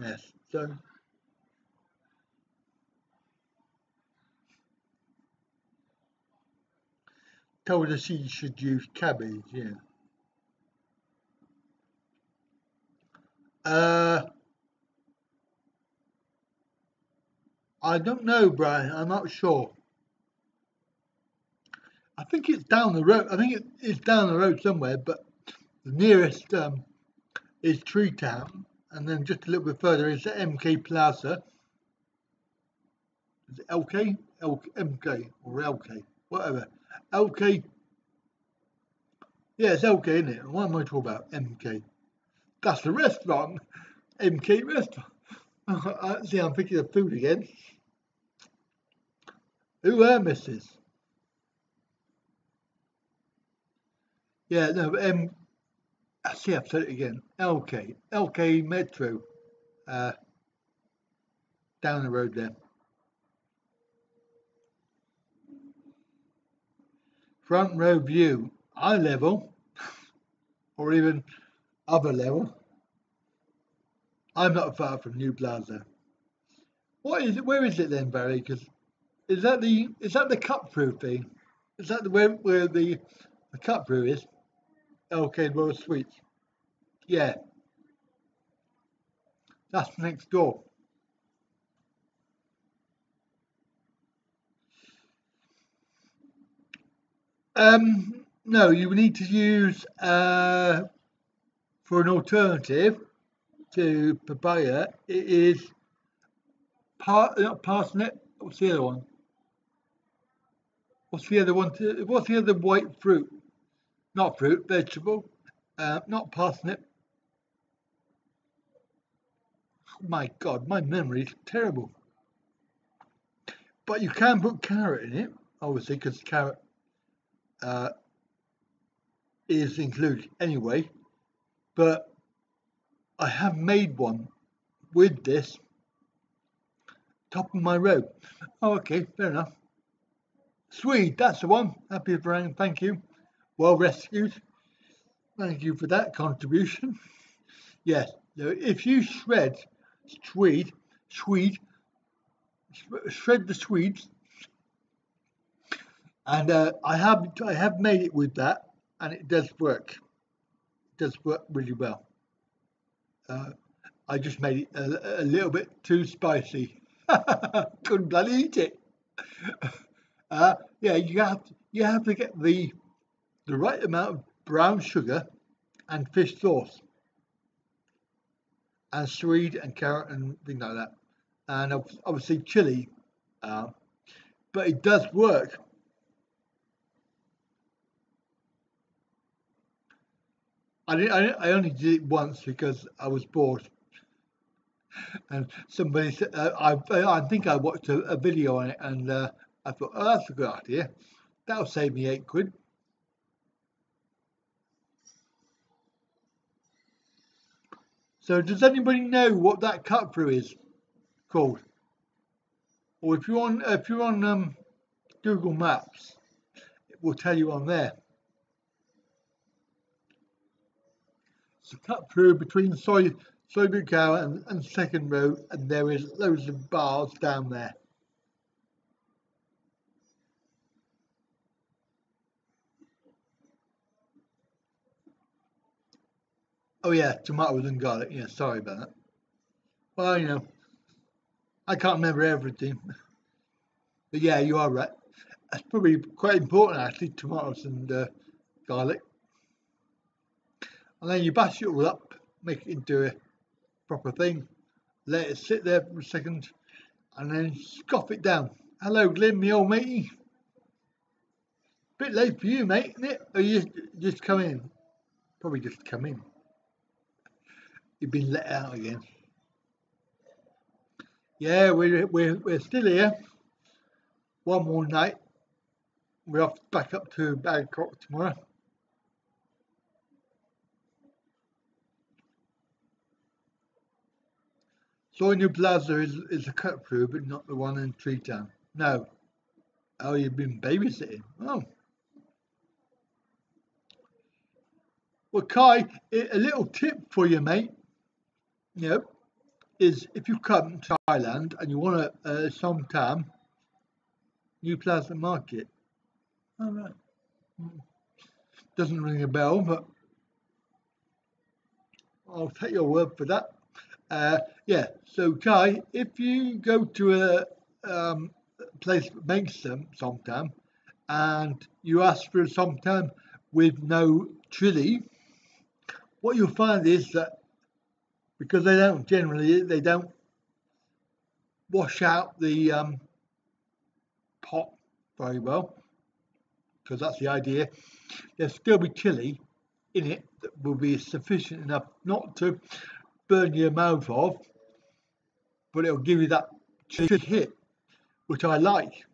A: Yes, so told her she should use cabbage, yeah. I don't know, Brian, I'm not sure. I think it's down the road. I think it's down the road somewhere, but the nearest is Tree Town, and then just a little bit further is MK Plaza. Is it LK? MK or LK? Whatever. LK. Yeah, it's LK, isn't it? What am I talking about? MK. That's the restaurant. MK restaurant. See, I'm thinking of food again. Who are missus? Yeah, no, see, I've said it again. LK Metro, down the road there. Front row view, eye level, or even other level. I'm not far from New Plaza. What is it? Where is it then, Barry? Because is that the cut through thing? Is that where the cut through is? LK Royal Suites. Yeah, that's next door. No, you need to use for an alternative to papaya. It is not parsnip. What's the other one? What's the other one? What's the other white fruit? Not fruit, vegetable. Not parsnip. Oh my God, my memory is terrible. But you can put carrot in it, obviously, because carrot uh, is included anyway. But I have made one with this top of my road. Oh, okay, fair enough. Swede, that's the one. Happy Frank, thank you. Well rescued. Thank you for that contribution. Yes, if you shred Swede, shred the Swedes, and I have made it with that, and it does work. It does work really well. I just made it a little bit too spicy. Couldn't bloody eat it. Yeah, you have to get the right amount of brown sugar and fish sauce and swede and carrot and things like that, and obviously chili. But it does work. I only did it once because I was bored, and somebody said I think I watched a video on it, and I thought, oh, that's a good idea. That'll save me £8. So does anybody know what that cut through is called? Or if you're on Google Maps, it will tell you on there. It's a cut through between Soybean Cow and Second Road, and there is loads of bars down there. Oh yeah, tomatoes and garlic. Yeah, sorry about that. Well, I can't remember everything. But yeah, you are right. That's probably quite important actually, tomatoes and garlic. And then you bash it all up, make it into a proper thing, let it sit there for a second, and then scoff it down. Hello, Glenn, me old matey. Bit late for you, mate, isn't it? Or you just come in? Probably just come in. You've been let out again. Yeah, we're still here. One more night. We're off back up to Bangkok tomorrow. Sonia Plaza is a cut through, but not the one in Tree Town. No. Oh, you've been babysitting. Oh. Well, Kai, a little tip for you, mate. Is if you come to Thailand and you want a Somtam, New Plaza Market. All right. Doesn't ring a bell, but I'll take your word for that. Yeah, so Kai, if you go to a place that makes some Somtam and you ask for a Somtam with no chili, what you'll find is that because they don't wash out the pot very well, because that's the idea. There'll still be chili in it that will be sufficient enough not to burn your mouth off, but it'll give you that chili hit, which I like.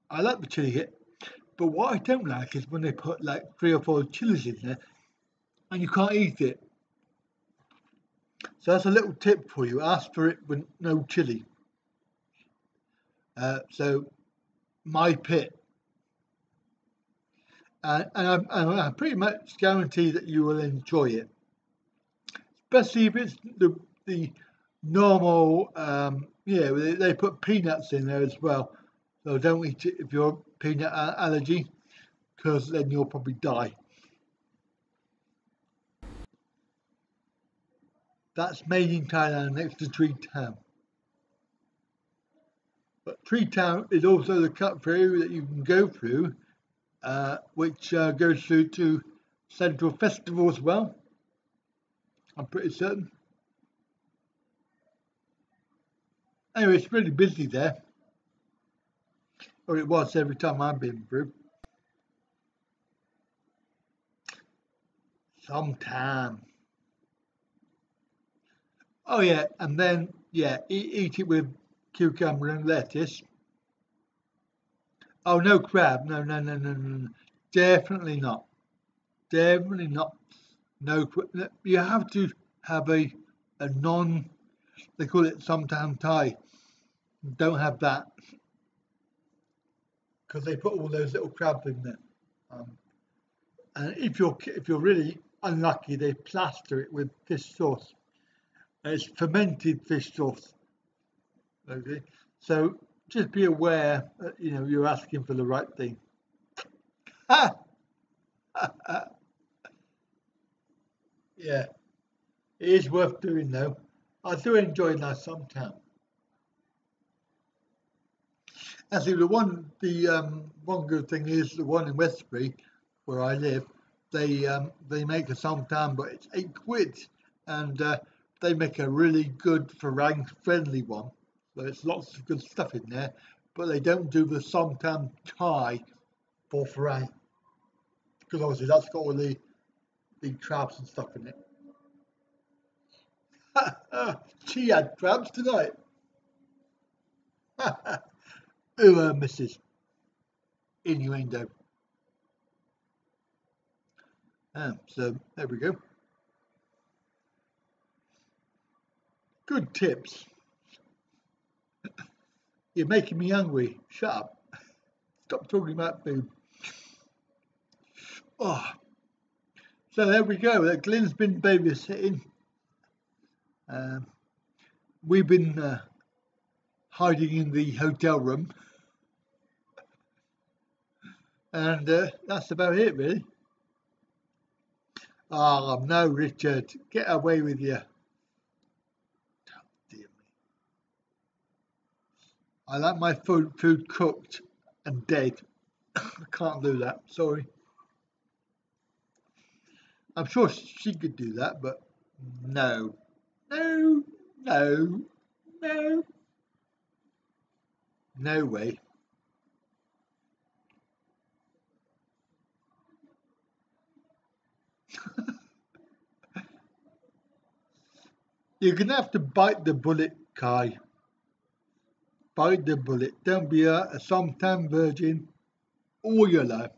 A: I like the chili hit, but what I don't like is when they put like 3 or 4 chilies in there and you can't eat it. So that's a little tip for you. Ask for it with no chili. So my pit. And I pretty much guarantee that you will enjoy it, especially if it's the normal. They put peanuts in there as well, so don't eat it if you're peanut allergy, because then you'll probably die. That's made in Thailand next to Tree Town. But Tree Town is also the cut through that you can go through, which goes through to Central Festival as well. I'm pretty certain. Anyway, it's really busy there. Or it was every time I've been through. sometime. Oh yeah, and then yeah, eat it with cucumber and lettuce. Oh no, crab. No, no, no, no, no, no. Definitely not. Definitely not. No, you have to have a non. They call it sometime Thai. Don't have that because they put all those little crabs in there. Um, and if you're really unlucky, they plaster it with fish sauce. And it's fermented fish sauce. Okay, so just be aware that you're asking for the right thing. Yeah, it is worth doing though. I do enjoy that sometimes. Actually, the one good thing is the one in Westbury, where I live, they make a sometime, but it's £8, and they make a really good Farang friendly one. So it's lots of good stuff in there, but they don't do the sometime Thai for Farang because obviously that's got all the crabs and stuff in it. She had crabs tonight. Who Mrs. Innuendo. So there we go. Good tips. You're making me hungry. Shut up. Stop talking about food. Oh, so there we go. Glenn's been babysitting. Um, we've been hiding in the hotel room, and that's about it, really. Oh no, Richard, get away with you. Dear me. I like my food cooked and dead. I can't do that. Sorry. I'm sure she could do that, but no, no, no, no, no way. You're gonna have to bite the bullet, Kai. Bite the bullet. Don't be a sometime virgin all your life.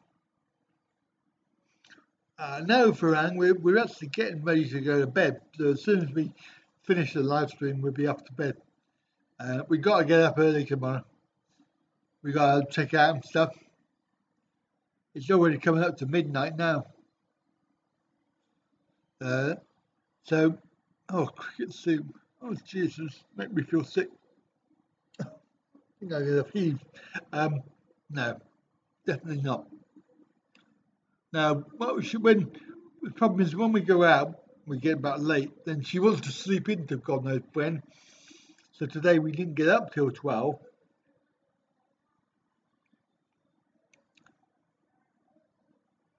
A: No, Farang, we're actually getting ready to go to bed. So as soon as we finish the live stream, we'll be off to bed. We got to get up early tomorrow. We got to check out and stuff. It's already coming up to midnight now. Uh, so, oh, cricket soup. Oh, Jesus, make me feel sick. I think I get a heave. No, definitely not. Now, when the problem is when we go out, we get back late. Then she wants to sleep into God knows when. So today we didn't get up till 12.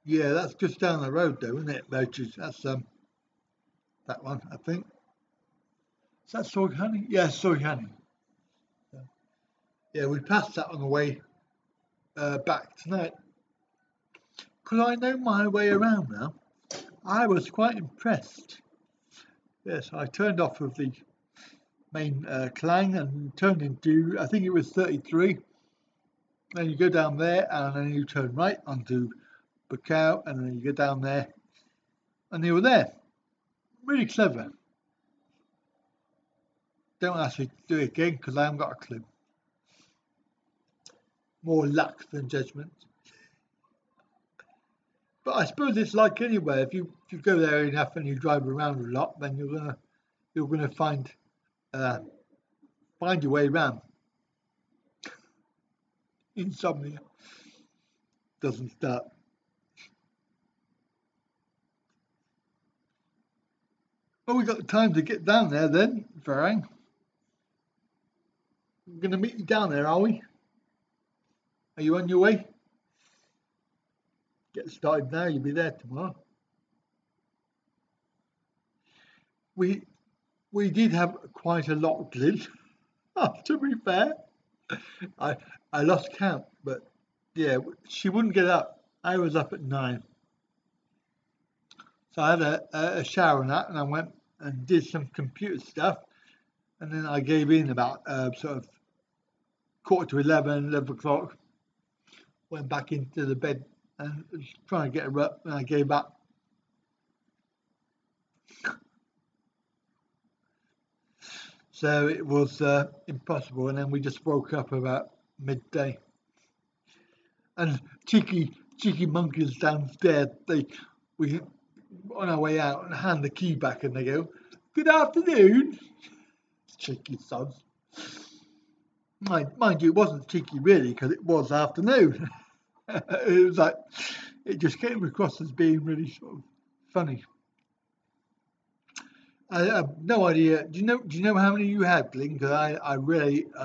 A: Yeah, that's just down the road though, isn't it? That's that one, I think. Is that Soy Honey? Yeah, Soy Honey. Yeah, we passed that on the way back tonight. Because I know my way around now. I was quite impressed. Yes, I turned off of the main Klang and turned into, I think it was 33. Then you go down there and then you turn right onto Bacau and then you go down there and you were there. Really clever. Don't ask me to do it again because I haven't got a clue. More luck than judgment. But I suppose it's like anywhere. If you go there enough and you drive around a lot, then you're gonna find your way around. Insomnia doesn't start. Well, we got time to get down there then, Farang. We're gonna meet you down there, are we? Are you on your way? Get started now. You'll be there tomorrow. We did have quite a lot, Glyn. To be fair, I I lost count, but yeah, she wouldn't get up. I was up at 9. So I had a shower and that, and I went and did some computer stuff, and then I gave in about sort of 11 o'clock. Went back into the bed and was trying to get her up, and I gave up. So it was impossible, and then we just woke up about midday. And cheeky monkeys downstairs, we on our way out and hand the key back, and they go, "Good afternoon." Cheeky sods. Mind you, it wasn't cheeky really, because it was afternoon. It was like, it just came across as being really sort of funny. I have no idea. Do you know how many you had, Glyn? Because I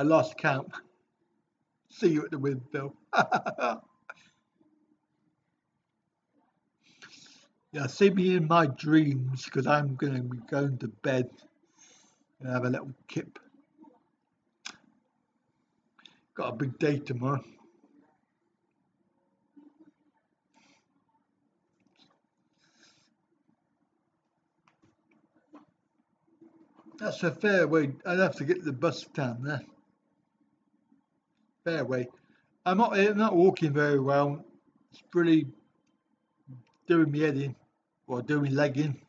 A: lost count. See you at the windmill. Yeah, see me in my dreams, because I'm going to be going to bed and have a little kip. Got a big day tomorrow. That's a fair way. I'd have to get the bus down there. Fair way. I'm not walking very well. It's really doing me head in, or doing me leg in.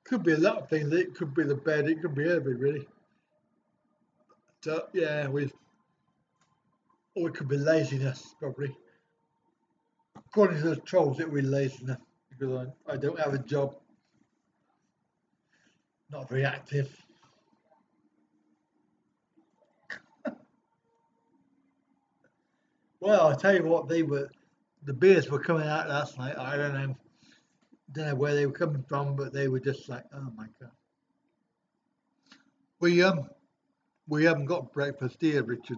A: Could be a lot of things. It could be the bed. It could be everything really. So yeah, or it could be laziness probably. According to the trolls, it would be laziness because I don't have a job. Not very active. Well, I'll tell you what, the beers were coming out last night. I don't know where they were coming from, but they were just like, oh my god. We haven't got breakfast here, Richard.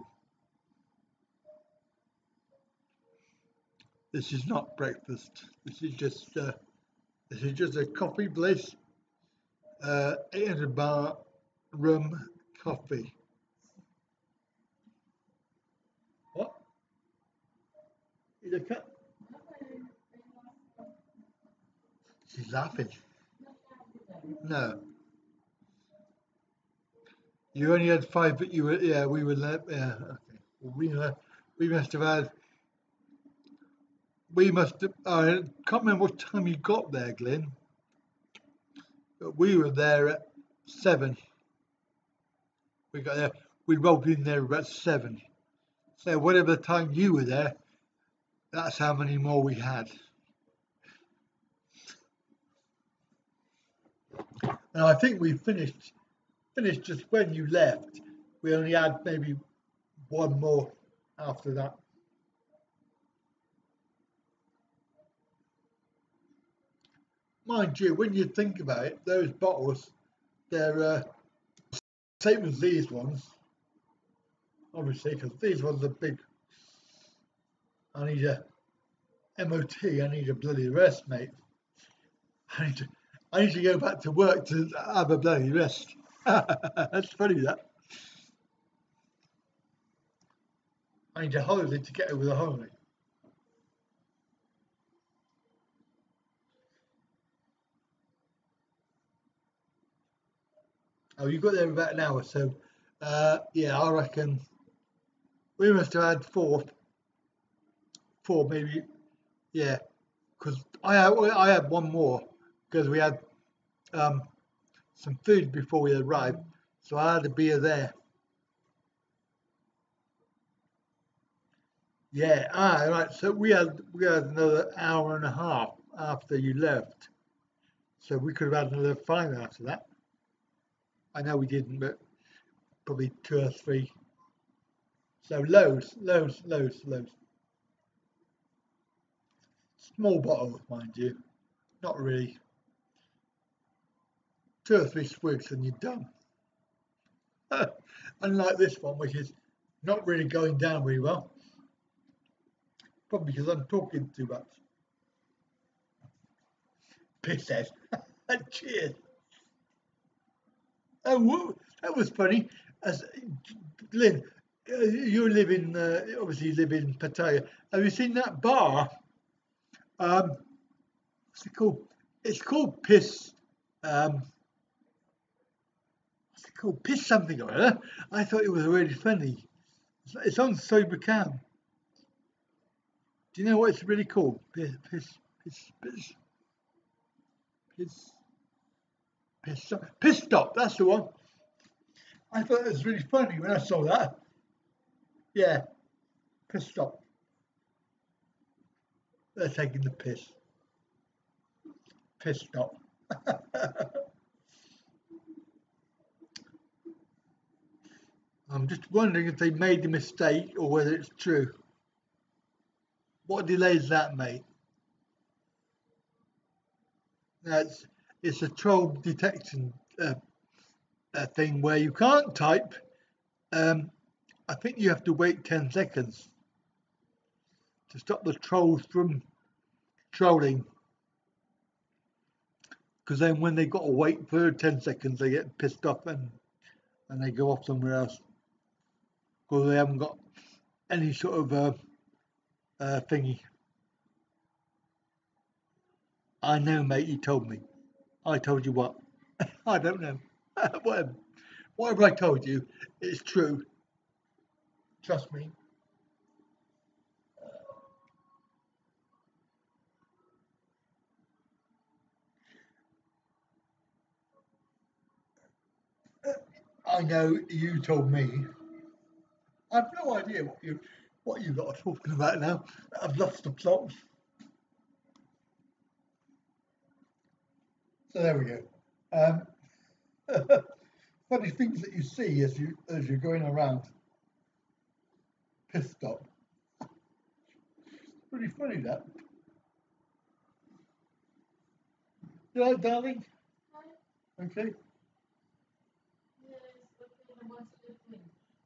A: This is not breakfast. This is just a coffee bliss, 800 bar rum coffee. What? Is it cut? She's laughing. No. You only had 5, but we were left. Yeah, okay. Well, we must have had. We must have. I can't remember what time you got there, Glyn. But we were there at 7. We got there. We rolled in there about 7. So whatever time you were there, that's how many more we had. And I think we finished just when you left. We only had maybe one more after that. Mind you, when you think about it, those bottles, they're same as these ones, obviously, because these ones are big. I need a MOT, I need a bloody rest, mate. I need to go back to work to have a bloody rest. That's funny, that. I need a holiday to get over the holiday. Oh, you got there in about an hour, so yeah, I reckon we must have had four maybe, yeah, because I had one more because we had some food before we arrived, so I had a beer there. Yeah, right. So we had another hour and a half after you left, so we could have had another 5 after that. I know we didn't, but probably 2 or 3. So loads. Small bottles, mind you, not really. 2 or 3 swigs and you're done. Unlike this one, which is not really going down very well. Probably because I'm talking too much. Pisshead. Cheers. Oh, that was funny. As Lynn, you live in obviously you live in Pattaya. Have you seen that bar What's it called? It's called piss. What's it called? Piss something or other. I thought it was really funny. It's on Sober Cam. Do you know what it's really called? Piss stop. That's the one. I thought it was really funny when I saw that. Yeah, piss stop. They're taking the piss. Piss stop. I'm just wondering if they made a mistake or whether it's true. What delay is that, mate? It's a troll detection thing where you can't type. I think you have to wait 10 seconds to stop the trolls from trolling. Because then when they've got to wait for 10 seconds, they get pissed off and they go off somewhere else. Because they haven't got any sort of thingy. I know, mate, you told me. I told you what? I don't know. Whatever I told you, it's true. Trust me. I know you told me. I've no idea what you lot are talking about now. I've lost the plot. So there we go. Funny things that you see as you're going around. Piss stop. Pretty funny that. You like, darling? Okay.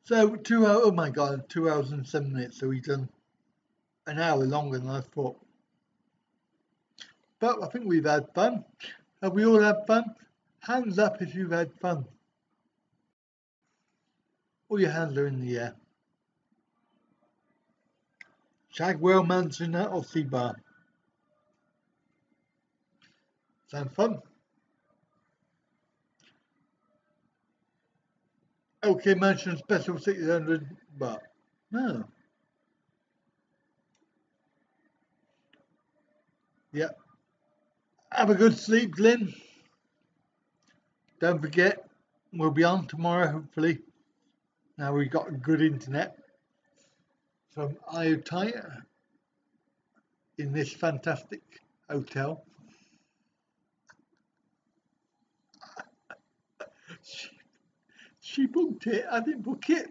A: So 2 hours. Oh my God, 2 hours and 7 minutes. So we've done an hour longer than I thought. But I think we've had fun. Have we all had fun? Hands up if you've had fun. All your hands are in the air. Shagwell, Mansoner or Seabar? Sound fun? OK Mansion Special 600 baht. No. Yeah. Have a good sleep, Glenn. Don't forget, we'll be on tomorrow, hopefully. Now we've got good internet from IoTite in this fantastic hotel. She booked it. I didn't book it.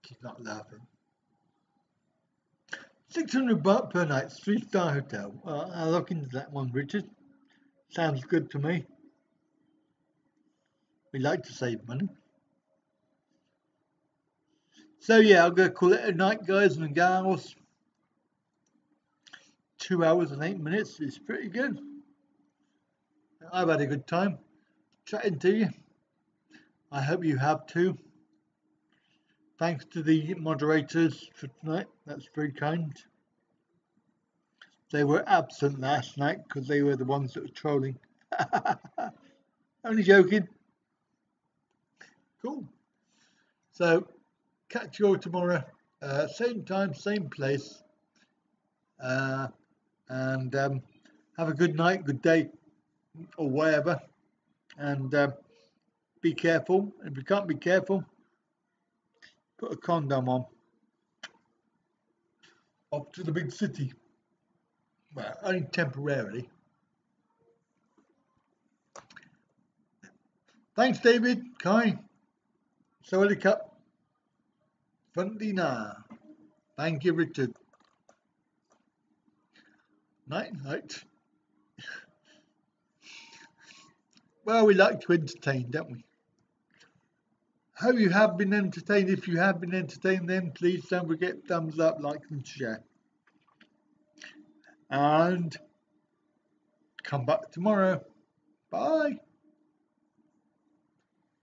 A: She's not laughing. 600 baht per night, 3-star hotel. I'll look into that one, Richard. Sounds good to me. We like to save money. So yeah, I'm going to call it a night, guys and gals. 2 hours and 8 minutes is pretty good. I've had a good time chatting to you. I hope you have too. Thanks to the moderators for tonight. That's very kind. They were absent last night because they were the ones that were trolling. Only joking. Cool. So, catch you all tomorrow. Same time, same place. And have a good night, good day, or whatever. And be careful. If you can't be careful, put a condom on. Off to the big city. Well, only temporarily. Thanks, David. Kai. Sawali Cup. Fundina. Thank you, Richard. Night, night. Well, we like to entertain, don't we? Hope you have been entertained. If you have been entertained, then please don't forget thumbs up, like, and share. And come back tomorrow. Bye.